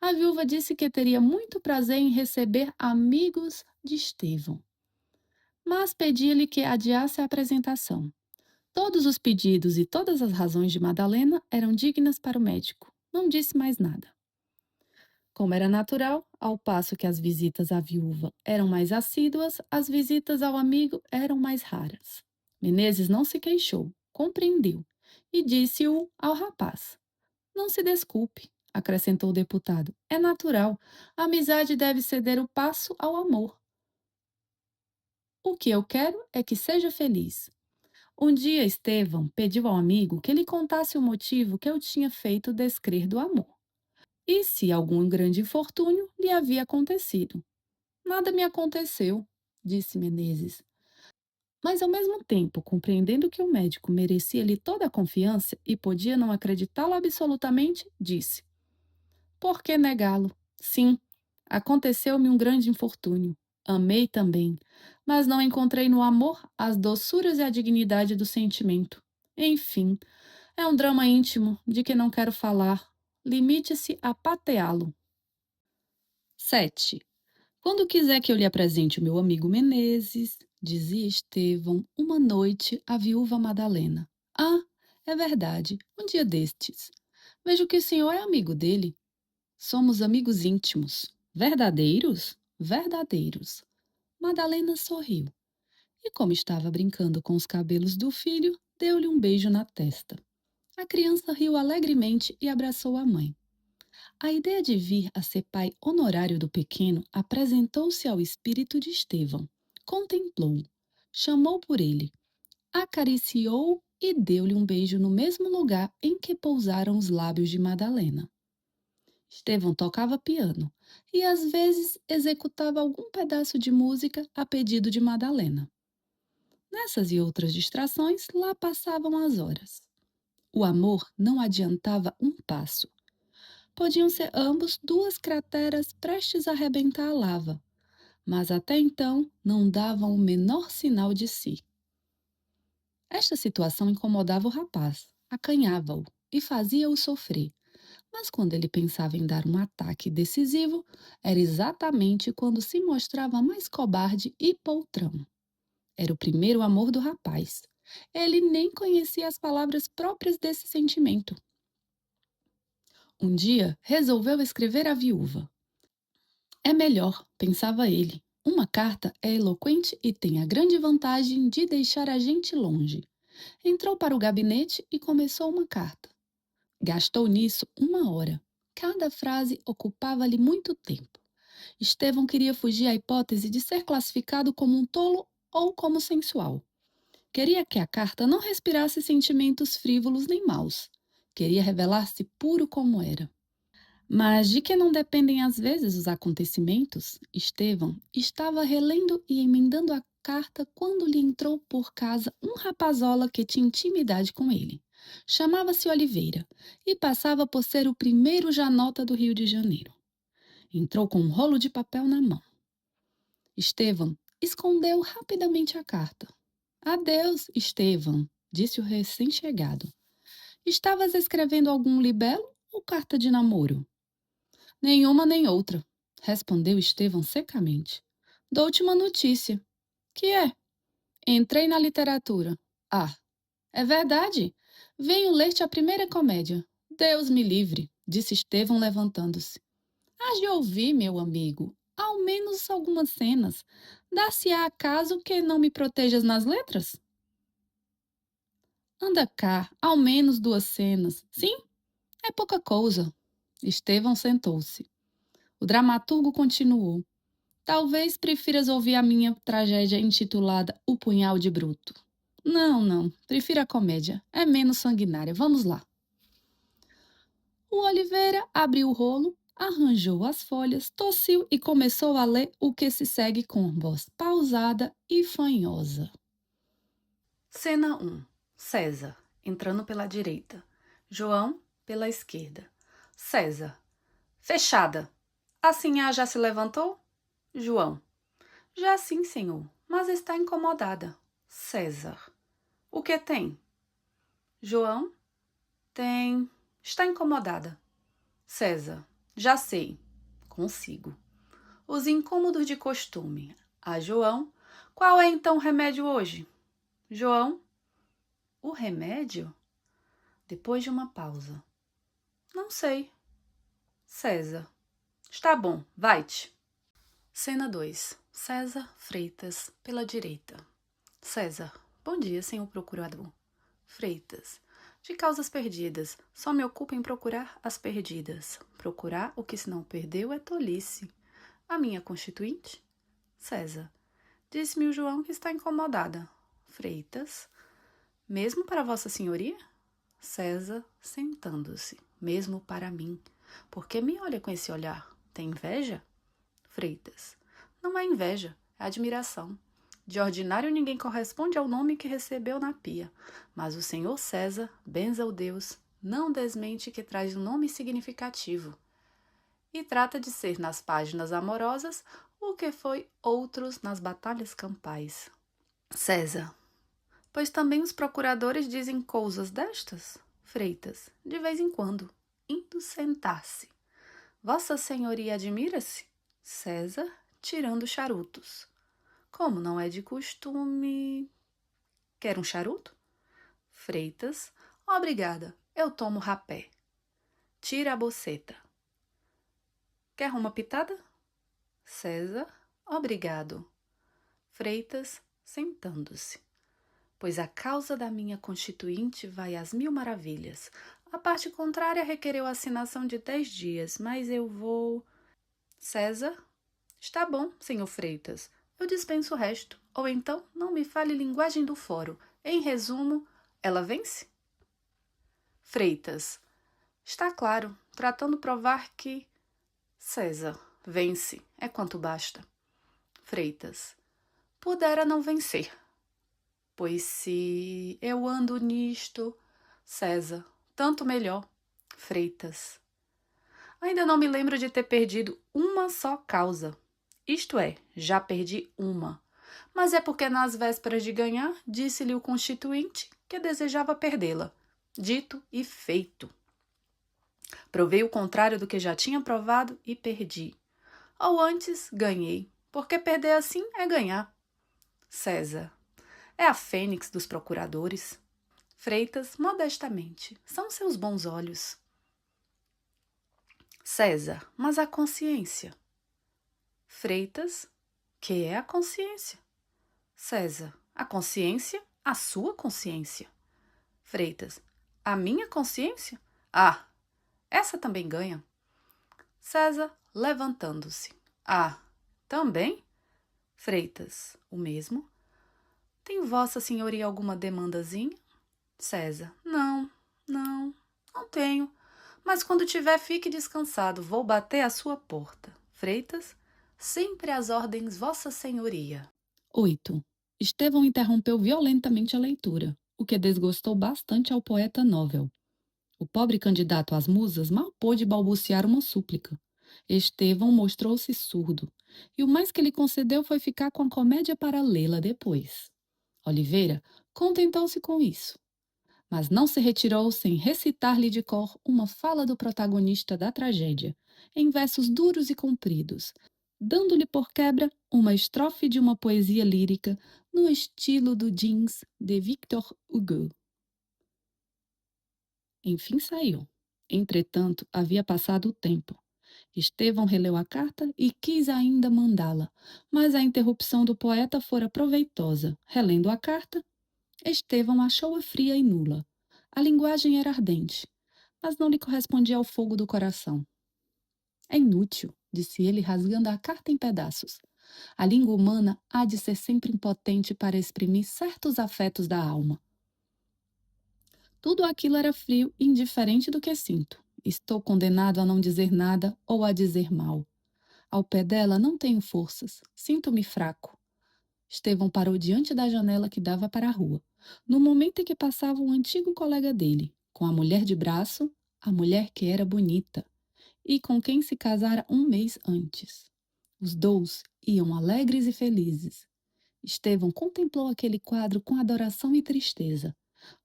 A viúva disse que teria muito prazer em receber amigos de Estevão, mas pedia-lhe que adiasse a apresentação. Todos os pedidos e todas as razões de Madalena eram dignas para o médico. Não disse mais nada. Como era natural, ao passo que as visitas à viúva eram mais assíduas, as visitas ao amigo eram mais raras. Menezes não se queixou, compreendeu e disse-o ao rapaz. Não se desculpe, acrescentou o deputado. É natural. A amizade deve ceder o passo ao amor. O que eu quero é que seja feliz. Um dia Estevão pediu ao amigo que lhe contasse o motivo que eu tinha feito descrer do amor. E se algum grande infortúnio lhe havia acontecido. Nada me aconteceu, disse Menezes. Mas ao mesmo tempo, compreendendo que o médico merecia-lhe toda a confiança e podia não acreditá-lo absolutamente, disse: Por que negá-lo? Sim, aconteceu-me um grande infortúnio. Amei também, mas não encontrei no amor as doçuras e a dignidade do sentimento. Enfim, é um drama íntimo de que não quero falar. Limite-se a pateá-lo. 7. Quando quiser que eu lhe apresente o meu amigo Menezes, dizia Estevão uma noite à viúva Madalena. Ah, é verdade, um dia destes. Vejo que o senhor é amigo dele. Somos amigos íntimos. Verdadeiros? Verdadeiros. Madalena sorriu e, como estava brincando com os cabelos do filho, deu-lhe um beijo na testa. A criança riu alegremente e abraçou a mãe. A ideia de vir a ser pai honorário do pequeno apresentou-se ao espírito de Estevão. Contemplou-o, chamou por ele, acariciou-o e deu-lhe um beijo no mesmo lugar em que pousaram os lábios de Madalena. Estevão tocava piano e às vezes executava algum pedaço de música a pedido de Madalena. Nessas e outras distrações, lá passavam as horas. O amor não adiantava um passo. Podiam ser ambos duas crateras prestes a arrebentar a lava, mas até então não davam o menor sinal de si. Esta situação incomodava o rapaz, acanhava-o e fazia-o sofrer. Mas quando ele pensava em dar um ataque decisivo, era exatamente quando se mostrava mais cobarde e poltrão. Era o primeiro amor do rapaz. Ele nem conhecia as palavras próprias desse sentimento. Um dia, resolveu escrever à viúva. É melhor, pensava ele. Uma carta é eloquente e tem a grande vantagem de deixar a gente longe. Entrou para o gabinete e começou uma carta. Gastou nisso 1 hora. Cada frase ocupava-lhe muito tempo. Estevão queria fugir à hipótese de ser classificado como um tolo ou como sensual. Queria que a carta não respirasse sentimentos frívolos nem maus. Queria revelar-se puro como era. Mas de que não dependem às vezes os acontecimentos, Estevão estava relendo e emendando a carta quando lhe entrou por casa um rapazola que tinha intimidade com ele. Chamava-se Oliveira e passava por ser o primeiro janota do Rio de Janeiro. Entrou com um rolo de papel na mão. Estevão escondeu rapidamente a carta. Adeus, Estevão, disse o recém-chegado. Estavas escrevendo algum libelo ou carta de namoro? Nenhuma nem outra, respondeu Estevão secamente. Dou-te uma notícia. Que é? Entrei na literatura. Ah, é verdade. Venho ler-te a primeira comédia. Deus me livre, disse Estevão levantando-se. Hás de ouvir, meu amigo, ao menos algumas cenas. Dá-se-á acaso que não me protejas nas letras? Anda cá, ao menos duas cenas. Sim, é pouca coisa. Estevão sentou-se. O dramaturgo continuou. Talvez prefiras ouvir a minha tragédia intitulada O Punhal de Bruto. Não, não, prefiro a comédia. É menos sanguinária. Vamos lá. O Oliveira abriu o rolo, arranjou as folhas, tossiu e começou a ler o que se segue com voz pausada e fanhosa. Cena 1. César, entrando pela direita. João, pela esquerda. César. Fechada. A sinhá já se levantou? João. Já sim, senhor, mas está incomodada. César. O que tem? João. Tem. Está incomodada. César. Já sei. Consigo. Os incômodos de costume. A João. Qual é então o remédio hoje? João. O remédio? Depois de uma pausa. Não sei. César. Está bom, vai-te. Cena 2. César Freitas, pela direita. César. Bom dia, senhor procurador. Freitas. De causas perdidas. Só me ocupo em procurar as perdidas. Procurar o que se não perdeu é tolice. A minha constituinte? César. Disse-me o João que está incomodada. Freitas. Mesmo para Vossa Senhoria? César, sentando-se. Mesmo para mim. Por que me olha com esse olhar? Tem inveja? Freitas. Não é inveja, é admiração. De ordinário ninguém corresponde ao nome que recebeu na pia, mas o senhor César, benza o Deus, não desmente que traz um nome significativo. E trata de ser nas páginas amorosas o que foi outros nas batalhas campais. César. Pois também os procuradores dizem coisas destas? Freitas. De vez em quando. Indo sentar-se. Vossa Senhoria admira-se? César, tirando charutos. Como não é de costume... Quer um charuto? Freitas. Obrigada, eu tomo rapé. Tira a boceta. Quer uma pitada? César. Obrigado. Freitas, sentando-se. Pois a causa da minha constituinte vai às 1000 maravilhas. A parte contrária requereu assinação de 10 dias, mas eu vou... César. Está bom, senhor Freitas. Eu dispenso o resto. Ou então, não me fale linguagem do fórum. Em resumo, ela vence? Freitas. Está claro, tratando provar que... César. Vence. É quanto basta. Freitas. Pudera não vencer. Pois se eu ando nisto... César. Tanto melhor. Freitas. Ainda não me lembro de ter perdido uma só causa. Isto é, já perdi uma. Mas é porque nas vésperas de ganhar, disse-lhe o constituinte que desejava perdê-la. Dito e feito. Provei o contrário do que já tinha provado e perdi. Ou antes, ganhei, porque perder assim é ganhar. César. É a fênix dos procuradores. Freitas, modestamente, são seus bons olhos. César, mas a consciência. Freitas, que é a consciência? César, a consciência, a sua consciência. Freitas, a minha consciência? Ah, essa também ganha. César, levantando-se. Ah, também? Freitas, o mesmo. Tem Vossa Senhoria alguma demandazinha? César, não tenho. Mas quando tiver, fique descansado, vou bater à sua porta. Freitas, sempre às ordens Vossa Senhoria. 8. Estevão interrompeu violentamente a leitura, o que desgostou bastante ao poeta Novel. O pobre candidato às musas mal pôde balbuciar uma súplica. Estevão mostrou-se surdo, e o mais que lhe concedeu foi ficar com a comédia para lê-la depois. Oliveira contentou-se com isso, mas não se retirou sem recitar-lhe de cor uma fala do protagonista da tragédia, em versos duros e compridos, dando-lhe por quebra uma estrofe de uma poesia lírica no estilo do Jeans de Victor Hugo. Enfim saiu. Entretanto, havia passado o tempo. Estevão releu a carta e quis ainda mandá-la, mas a interrupção do poeta fora proveitosa. Relendo a carta, Estevão achou-a fria e nula. A linguagem era ardente, mas não lhe correspondia ao fogo do coração. É inútil, disse ele, rasgando a carta em pedaços. A língua humana há de ser sempre impotente para exprimir certos afetos da alma. Tudo aquilo era frio e indiferente do que sinto. Estou condenado a não dizer nada ou a dizer mal. Ao pé dela não tenho forças. Sinto-me fraco. Estevão parou diante da janela que dava para a rua, no momento em que passava um antigo colega dele, com a mulher de braço, a mulher que era bonita, e com quem se casara um mês antes. Os dois iam alegres e felizes. Estevão contemplou aquele quadro com adoração e tristeza.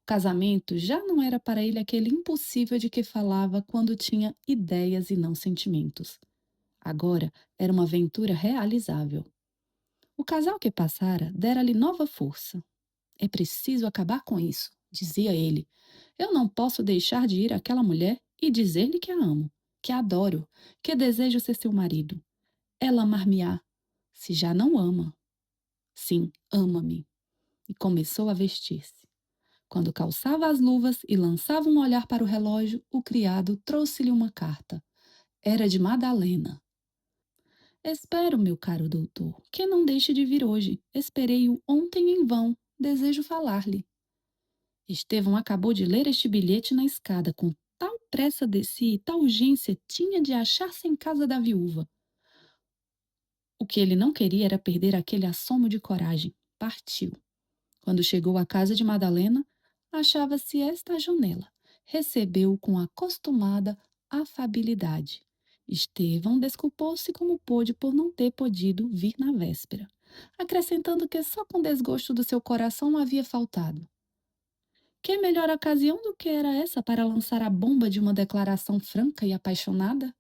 O casamento já não era para ele aquele impossível de que falava quando tinha ideias e não sentimentos. Agora era uma aventura realizável. O casal que passara dera-lhe nova força. É preciso acabar com isso, dizia ele. Eu não posso deixar de ir àquela mulher e dizer-lhe que a amo, que a adoro, que desejo ser seu marido. Ela amar-me-á, se já não ama. Sim, ama-me. E começou a vestir-se. Quando calçava as luvas e lançava um olhar para o relógio, o criado trouxe-lhe uma carta. Era de Madalena. Espero, meu caro doutor, que não deixe de vir hoje. Esperei-o ontem em vão. Desejo falar-lhe. Estevão acabou de ler este bilhete na escada, com tal pressa de si e tal urgência tinha de achar-se em casa da viúva. O que ele não queria era perder aquele assomo de coragem. Partiu. Quando chegou à casa de Madalena, achava-se esta à janela. Recebeu-o com a acostumada afabilidade. Estevão desculpou-se como pôde por não ter podido vir na véspera, acrescentando que só com desgosto do seu coração havia faltado. Que melhor ocasião do que era essa para lançar a bomba de uma declaração franca e apaixonada?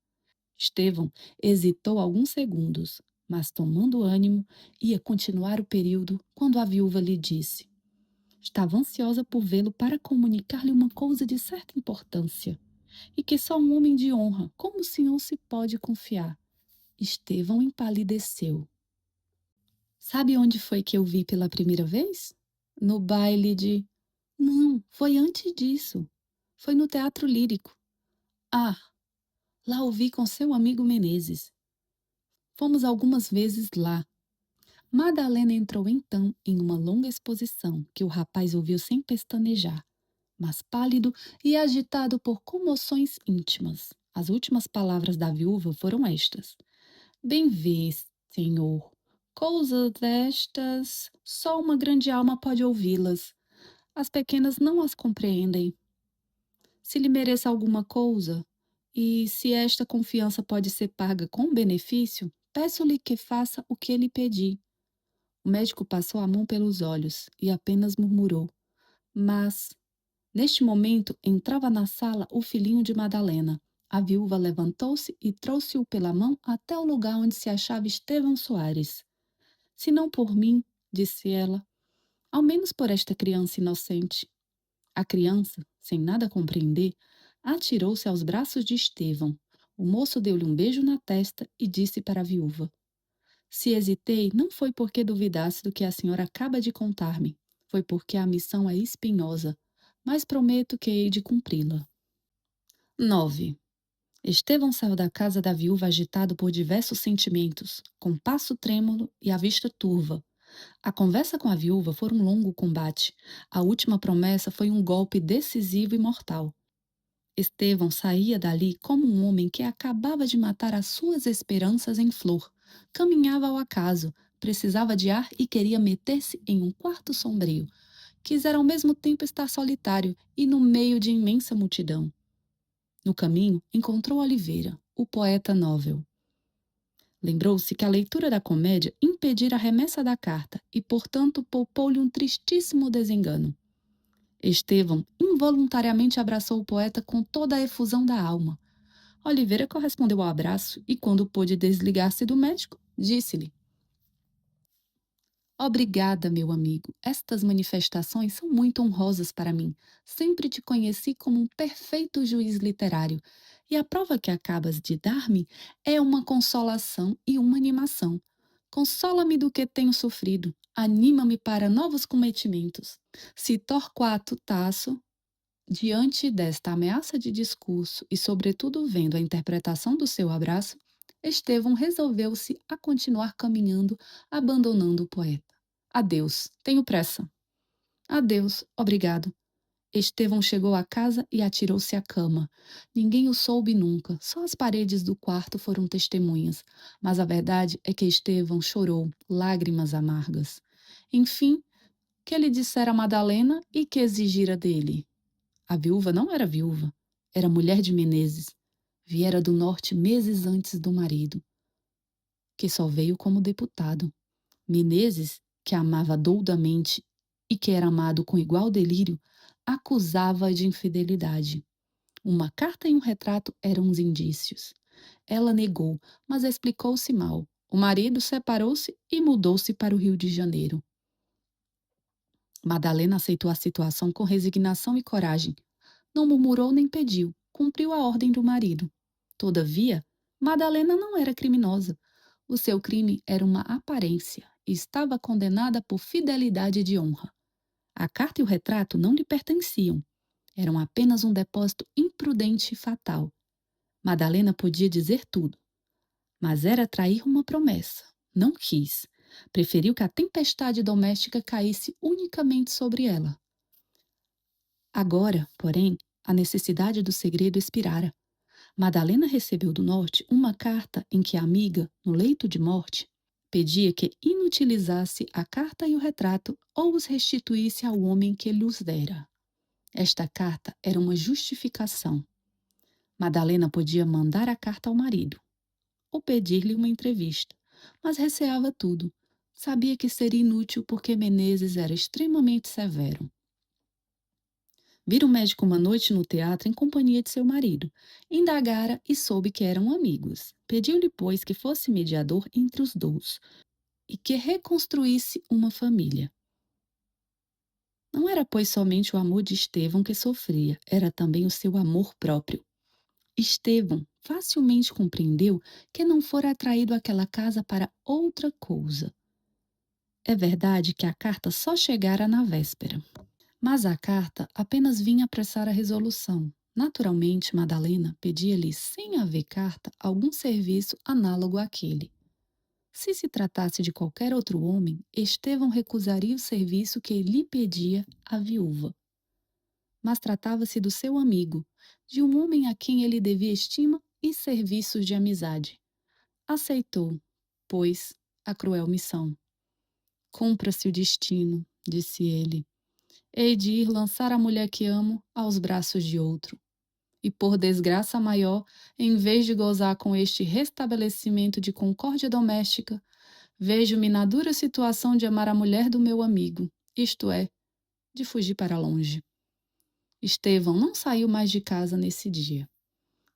Estevão hesitou alguns segundos, mas tomando ânimo, ia continuar o período quando a viúva lhe disse: estava ansiosa por vê-lo para comunicar-lhe uma coisa de certa importância, e que só um homem de honra, como o senhor, se pode confiar. Estevão empalideceu. Sabe onde foi que eu vi pela primeira vez? No baile de... Não, foi antes disso. Foi no Teatro Lírico. Ah, lá o vi com seu amigo Menezes. Fomos algumas vezes lá. Madalena entrou então em uma longa exposição que o rapaz ouviu sem pestanejar, mas pálido e agitado por comoções íntimas. As últimas palavras da viúva foram estas: bem vês, senhor, coisas destas, só uma grande alma pode ouvi-las. As pequenas não as compreendem. Se lhe mereça alguma coisa, e se esta confiança pode ser paga com benefício, peço-lhe que faça o que ele pedi. O médico passou a mão pelos olhos e apenas murmurou: mas, neste momento, entrava na sala o filhinho de Madalena. A viúva levantou-se e trouxe-o pela mão até o lugar onde se achava Estevão Soares. Se não por mim, disse ela, ao menos por esta criança inocente. A criança, sem nada compreender, atirou-se aos braços de Estevão. O moço deu-lhe um beijo na testa e disse para a viúva: se hesitei, não foi porque duvidasse do que a senhora acaba de contar-me. Foi porque a missão é espinhosa, mas prometo que hei de cumpri-la. 9. Estevão saiu da casa da viúva agitado por diversos sentimentos, com passo trêmulo e a vista turva. A conversa com a viúva foi um longo combate. A última promessa foi um golpe decisivo e mortal. Estevão saía dali como um homem que acabava de matar as suas esperanças em flor. Caminhava ao acaso, precisava de ar e queria meter-se em um quarto sombrio. Quisera ao mesmo tempo estar solitário e no meio de imensa multidão. No caminho, encontrou Oliveira, o poeta novel. Lembrou-se que a leitura da comédia impedira a remessa da carta e, portanto, poupou-lhe um tristíssimo desengano. Estevão involuntariamente abraçou o poeta com toda a efusão da alma. Oliveira correspondeu ao abraço e, quando pôde desligar-se do médico, disse-lhe: Obrigada, meu amigo. Estas manifestações são muito honrosas para mim. Sempre te conheci como um perfeito juiz literário. E a prova que acabas de dar-me é uma consolação e uma animação. Consola-me do que tenho sofrido. Anima-me para novos cometimentos. Se Torquato Tasso, diante desta ameaça de discurso e, sobretudo, vendo a interpretação do seu abraço, Estevão resolveu-se a continuar caminhando, abandonando o poeta. Adeus, tenho pressa. Adeus, obrigado. Estevão chegou à casa e atirou-se à cama. Ninguém o soube nunca, só as paredes do quarto foram testemunhas. Mas a verdade é que Estevão chorou, lágrimas amargas. Enfim, que lhe dissera a Madalena e que exigira dele. A viúva não era viúva, era mulher de Menezes. Viera do norte meses antes do marido, que só veio como deputado. Menezes, que a amava doudamente e que era amado com igual delírio, acusava-a de infidelidade. Uma carta e um retrato eram os indícios. Ela negou, mas explicou-se mal. O marido separou-se e mudou-se para o Rio de Janeiro. Madalena aceitou a situação com resignação e coragem. Não murmurou nem pediu, cumpriu a ordem do marido. Todavia, Madalena não era criminosa. O seu crime era uma aparência e estava condenada por fidelidade de honra. A carta e o retrato não lhe pertenciam. Eram apenas um depósito imprudente e fatal. Madalena podia dizer tudo, mas era trair uma promessa. Não quis. Preferiu que a tempestade doméstica caísse unicamente sobre ela. Agora, porém, a necessidade do segredo expirara. Madalena recebeu do norte uma carta em que a amiga, no leito de morte, pedia que inutilizasse a carta e o retrato ou os restituísse ao homem que lhes dera. Esta carta era uma justificação. Madalena podia mandar a carta ao marido ou pedir-lhe uma entrevista, mas receava tudo. Sabia que seria inútil porque Menezes era extremamente severo. Vira o médico uma noite no teatro em companhia de seu marido. Indagara e soube que eram amigos. Pediu-lhe, pois, que fosse mediador entre os dois e que reconstruísse uma família. Não era, pois, somente o amor de Estevão que sofria, era também o seu amor próprio. Estevão facilmente compreendeu que não fora atraído àquela casa para outra coisa. É verdade que a carta só chegara na véspera. Mas a carta apenas vinha apressar a resolução. Naturalmente, Madalena pedia-lhe, sem haver carta, algum serviço análogo àquele. Se se tratasse de qualquer outro homem, Estevão recusaria o serviço que lhe pedia a viúva. Mas tratava-se do seu amigo, de um homem a quem ele devia estima e serviços de amizade. Aceitou, pois, a cruel missão. Cumpra-se o destino, disse ele. Hei de ir lançar a mulher que amo aos braços de outro. E por desgraça maior, em vez de gozar com este restabelecimento de concórdia doméstica, vejo-me na dura situação de amar a mulher do meu amigo, isto é, de fugir para longe. Estevão não saiu mais de casa nesse dia.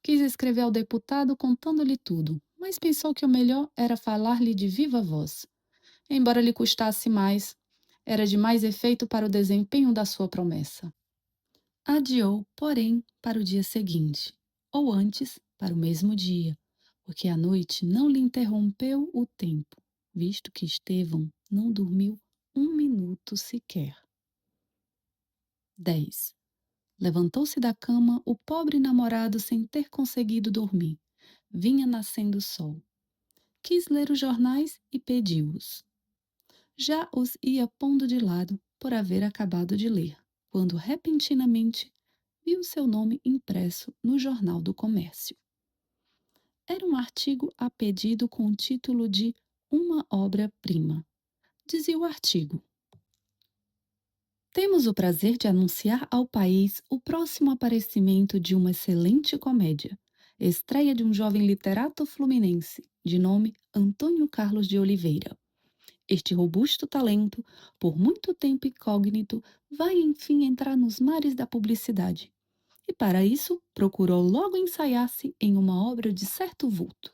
Quis escrever ao deputado contando-lhe tudo, mas pensou que o melhor era falar-lhe de viva voz. Embora lhe custasse mais, era de mais efeito para o desempenho da sua promessa. Adiou, porém, para o dia seguinte, ou antes, para o mesmo dia, porque a noite não lhe interrompeu o tempo, visto que Estevão não dormiu um minuto sequer. 10. Levantou-se da cama o pobre namorado sem ter conseguido dormir. Vinha nascendo o sol. Quis ler os jornais e pediu-os. Já os ia pondo de lado por haver acabado de ler, quando repentinamente viu seu nome impresso no Jornal do Comércio. Era um artigo a pedido com o título de Uma Obra-Prima. Dizia o artigo: Temos o prazer de anunciar ao país o próximo aparecimento de uma excelente comédia, estreia de um jovem literato fluminense, de nome Antônio Carlos de Oliveira. Este robusto talento, por muito tempo incógnito, vai enfim entrar nos mares da publicidade. e para isso procurou logo ensaiar-se em uma obra de certo vulto.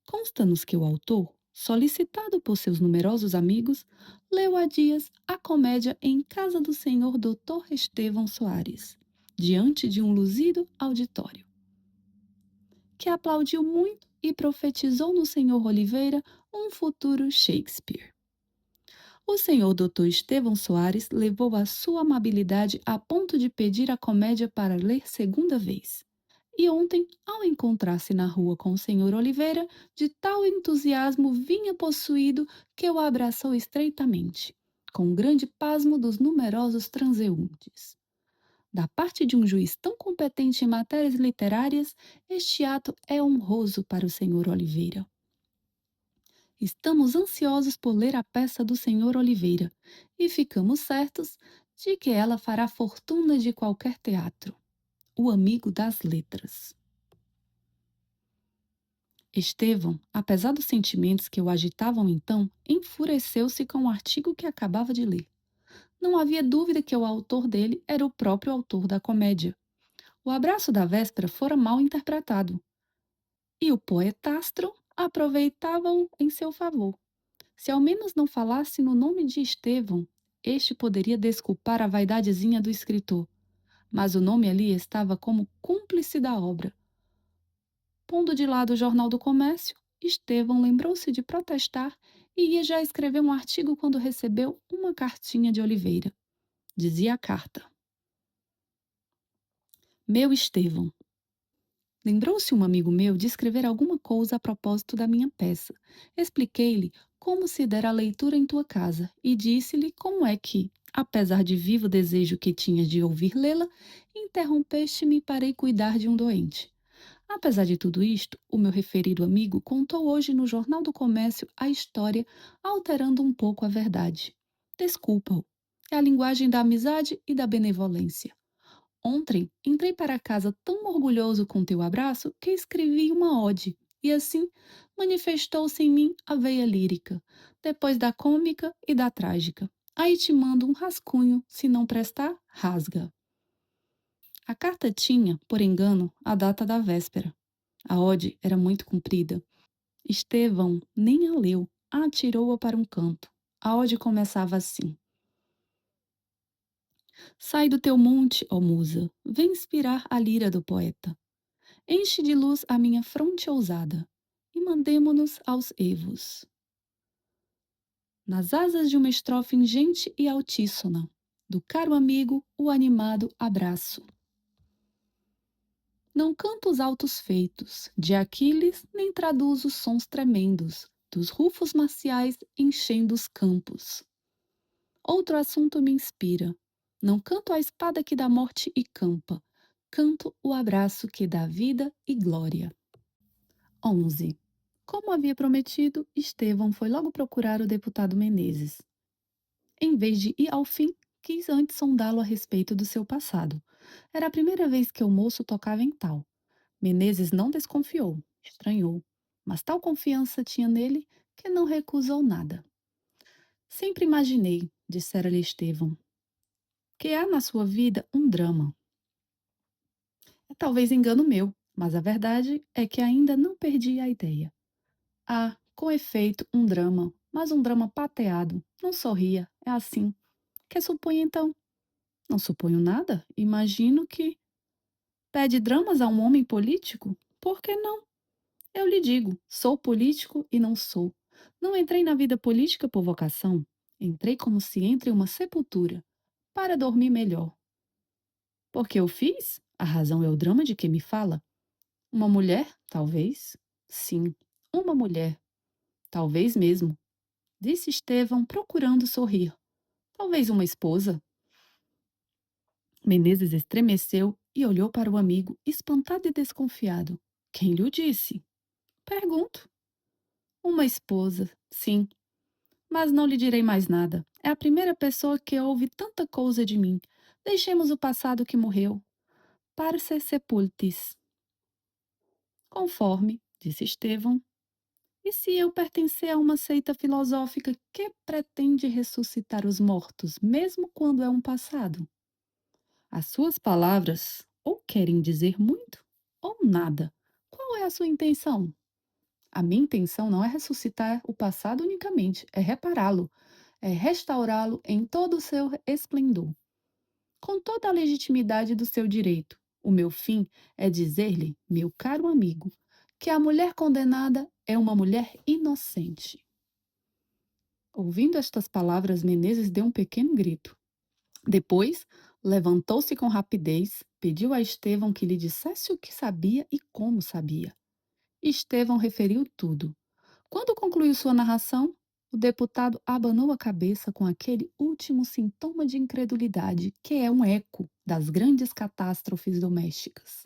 Consta-nos que o autor, solicitado por seus numerosos amigos, leu há dias a comédia em casa do senhor Dr. Estevão Soares, diante de um luzido auditório, que aplaudiu muito e profetizou no senhor Oliveira um futuro Shakespeare. O senhor Dr. Estevão Soares levou a sua amabilidade a ponto de pedir a comédia para ler segunda vez. E ontem, ao encontrar-se na rua com o senhor Oliveira, de tal entusiasmo vinha possuído que o abraçou estreitamente, com grande pasmo dos numerosos transeuntes. Da parte de um juiz tão competente em matérias literárias, este ato é honroso para o senhor Oliveira. Estamos ansiosos por ler a peça do senhor Oliveira e ficamos certos de que ela fará fortuna de qualquer teatro. O amigo das letras. Estevão, apesar dos sentimentos que o agitavam então, enfureceu-se com o artigo que acabava de ler. Não havia dúvida que o autor dele era o próprio autor da comédia. O abraço da véspera fora mal interpretado, e o poetastro aproveitava-o em seu favor. Se ao menos não falasse no nome de Estevão, este poderia desculpar a vaidadezinha do escritor, mas o nome ali estava como cúmplice da obra. Pondo de lado o Jornal do Comércio, Estevão lembrou-se de protestar e ia já escrever um artigo quando recebeu uma cartinha de Oliveira. Dizia a carta: Meu Estevão, lembrou-se um amigo meu de escrever alguma coisa a propósito da minha peça. Expliquei-lhe como se dera a leitura em tua casa e disse-lhe como é que, apesar de vivo desejo que tinhas de ouvir lê-la, interrompeste-me para ir cuidar de um doente. Apesar de tudo isto, o meu referido amigo contou hoje no Jornal do Comércio a história, alterando um pouco a verdade. Desculpa-o. É a linguagem da amizade e da benevolência. Ontem entrei para casa tão orgulhoso com teu abraço que escrevi uma ode, e assim manifestou-se em mim a veia lírica, depois da cômica e da trágica. Aí te mando um rascunho, se não prestar, rasga. A carta tinha, por engano, a data da véspera. A ode era muito comprida. Estevão nem a leu, atirou-a para um canto. A ode começava assim: Sai do teu monte, ó musa, vem inspirar a lira do poeta. Enche de luz a minha fronte ousada e mandemo-nos aos evos. Nas asas de uma estrofe ingente e altíssona, do caro amigo o animado abraço. Não canto os altos feitos de Aquiles, nem traduzo os sons tremendos dos rufos marciais enchendo os campos. Outro assunto me inspira. Não canto a espada que dá morte e campa, canto o abraço que dá vida e glória. 11. Como havia prometido, Estevão foi logo procurar o deputado Menezes. Em vez de ir ao fim, quis antes sondá-lo a respeito do seu passado. Era a primeira vez que o moço tocava em tal. Menezes não desconfiou, estranhou, mas tal confiança tinha nele que não recusou nada. Sempre imaginei, dissera-lhe Estevão, que há na sua vida um drama. É talvez engano meu, mas a verdade é que ainda não perdi a ideia. Há, com efeito, um drama, mas um drama pateado. Não sorria, é assim. Que supõe então? Não suponho nada. Imagino que pede dramas a um homem político? Por que não? Eu lhe digo, sou político e não sou. Não entrei na vida política por vocação. Entrei como se entra em uma sepultura, para dormir melhor. Porque eu fiz? A razão é o drama de que me fala. Uma mulher? Talvez. Sim, uma mulher. Talvez mesmo. Disse Estevão, procurando sorrir. Talvez uma esposa. Menezes estremeceu e olhou para o amigo, espantado e desconfiado. Quem lhe o disse? Pergunto. Uma esposa, sim. Mas não lhe direi mais nada. É a primeira pessoa que ouve tanta coisa de mim. Deixemos o passado que morreu. Parce sepultis. Conforme, disse Estevão. E se eu pertencer a uma seita filosófica que pretende ressuscitar os mortos, mesmo quando é um passado? As suas palavras, Ou querem dizer muito, ou nada. Qual é a sua intenção? A minha intenção não é ressuscitar o passado unicamente, é repará-lo, é restaurá-lo em todo o seu esplendor, com toda a legitimidade do seu direito. O meu fim é dizer-lhe, meu caro amigo, que a mulher condenada é uma mulher inocente. Ouvindo estas palavras, Menezes deu um pequeno grito. Depois, levantou-se com rapidez, pediu a Estevão que lhe dissesse o que sabia e como sabia. Estevão referiu tudo. Quando concluiu sua narração, o deputado abanou a cabeça com aquele último sintoma de incredulidade, que é um eco das grandes catástrofes domésticas.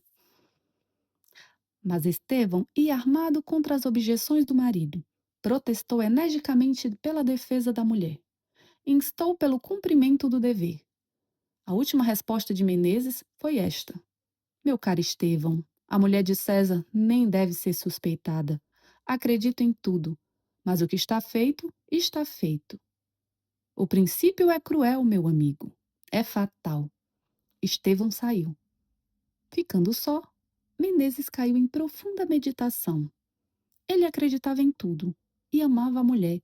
Mas Estevão ia armado contra as objeções do marido. Protestou energicamente pela defesa da mulher. Instou pelo cumprimento do dever. A última resposta de Menezes foi esta: Meu caro Estevão, a mulher de César nem deve ser suspeitada. Acredito em tudo, mas o que está feito, está feito. O princípio é cruel, meu amigo. É fatal. Estevão saiu. Ficando só, Menezes caiu em profunda meditação. Ele acreditava em tudo e amava a mulher,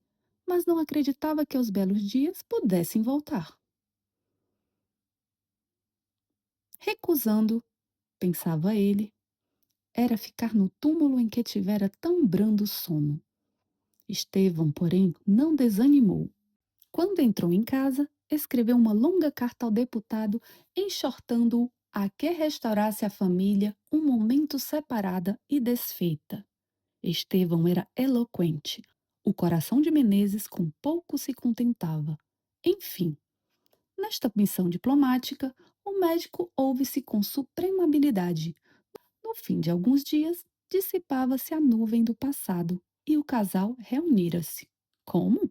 mas não acreditava que os belos dias pudessem voltar. Recusando, pensava ele, era ficar no túmulo em que tivera tão brando sono. Estevão, porém, não desanimou. Quando entrou em casa, escreveu uma longa carta ao deputado, exortando-o a que restaurasse a família um momento separada e desfeita. Estevão era eloquente. O coração de Menezes com pouco se contentava. Enfim, nesta missão diplomática, o médico ouve-se com suprema habilidade. No fim de alguns dias, dissipava-se a nuvem do passado e o casal reunira-se. Como?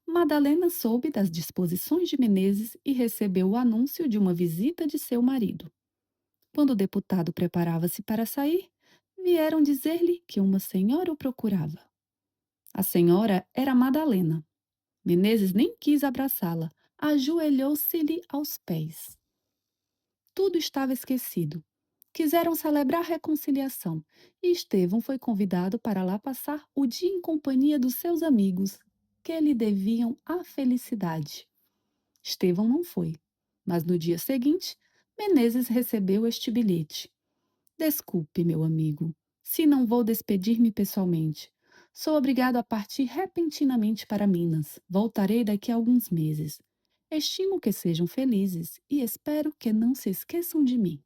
Madalena soube das disposições de Menezes e recebeu o anúncio de uma visita de seu marido. Quando o deputado preparava-se para sair, vieram dizer-lhe que uma senhora o procurava. A senhora era Madalena. Menezes nem quis abraçá-la, ajoelhou-se-lhe aos pés. Tudo estava esquecido. Quiseram celebrar a reconciliação e Estevão foi convidado para lá passar o dia em companhia dos seus amigos, que lhe deviam a felicidade. Estevão não foi, mas no dia seguinte, Menezes recebeu este bilhete. Desculpe, meu amigo, se não vou despedir-me pessoalmente. Sou obrigado a partir repentinamente para Minas. Voltarei daqui a alguns meses. Estimo que sejam felizes e espero que não se esqueçam de mim.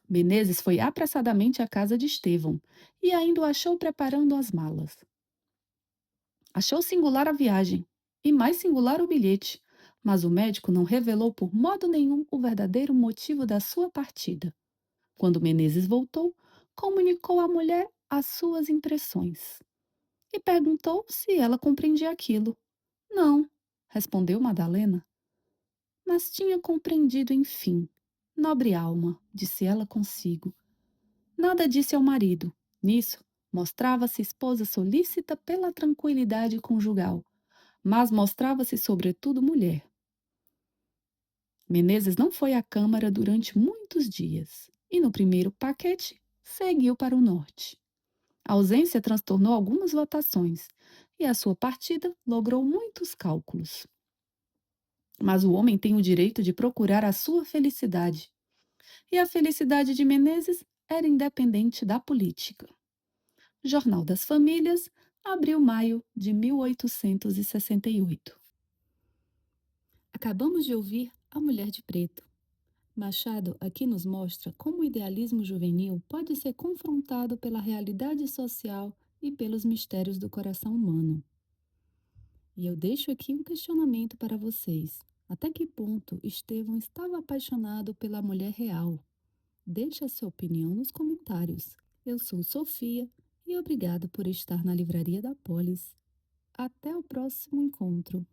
Menezes foi apressadamente à casa de Estevão e ainda o achou preparando as malas. Achou singular a viagem e mais singular o bilhete, mas o médico não revelou por modo nenhum o verdadeiro motivo da sua partida. Quando Menezes voltou, comunicou à mulher as suas impressões e perguntou se ela compreendia aquilo. Não, respondeu Madalena, mas tinha compreendido, enfim. Nobre alma, disse ela consigo. Nada disse ao marido. Nisso, mostrava-se esposa solícita pela tranquilidade conjugal, mas mostrava-se sobretudo mulher. Menezes não foi à Câmara durante muitos dias e, no primeiro paquete, seguiu para o norte. A ausência transtornou algumas votações e a sua partida logrou muitos cálculos. Mas o homem tem o direito de procurar a sua felicidade, e a felicidade de Menezes era independente da política. Jornal das Famílias, abril-maio de 1868. Acabamos de ouvir A Mulher de Preto. Machado aqui nos mostra como o idealismo juvenil pode ser confrontado pela realidade social e pelos mistérios do coração humano. E eu deixo aqui um questionamento para vocês. Até que ponto Estevão estava apaixonado pela mulher real? Deixe a sua opinião nos comentários. Eu sou Sofia e obrigado por estar na Livraria da Polis. Até o próximo encontro.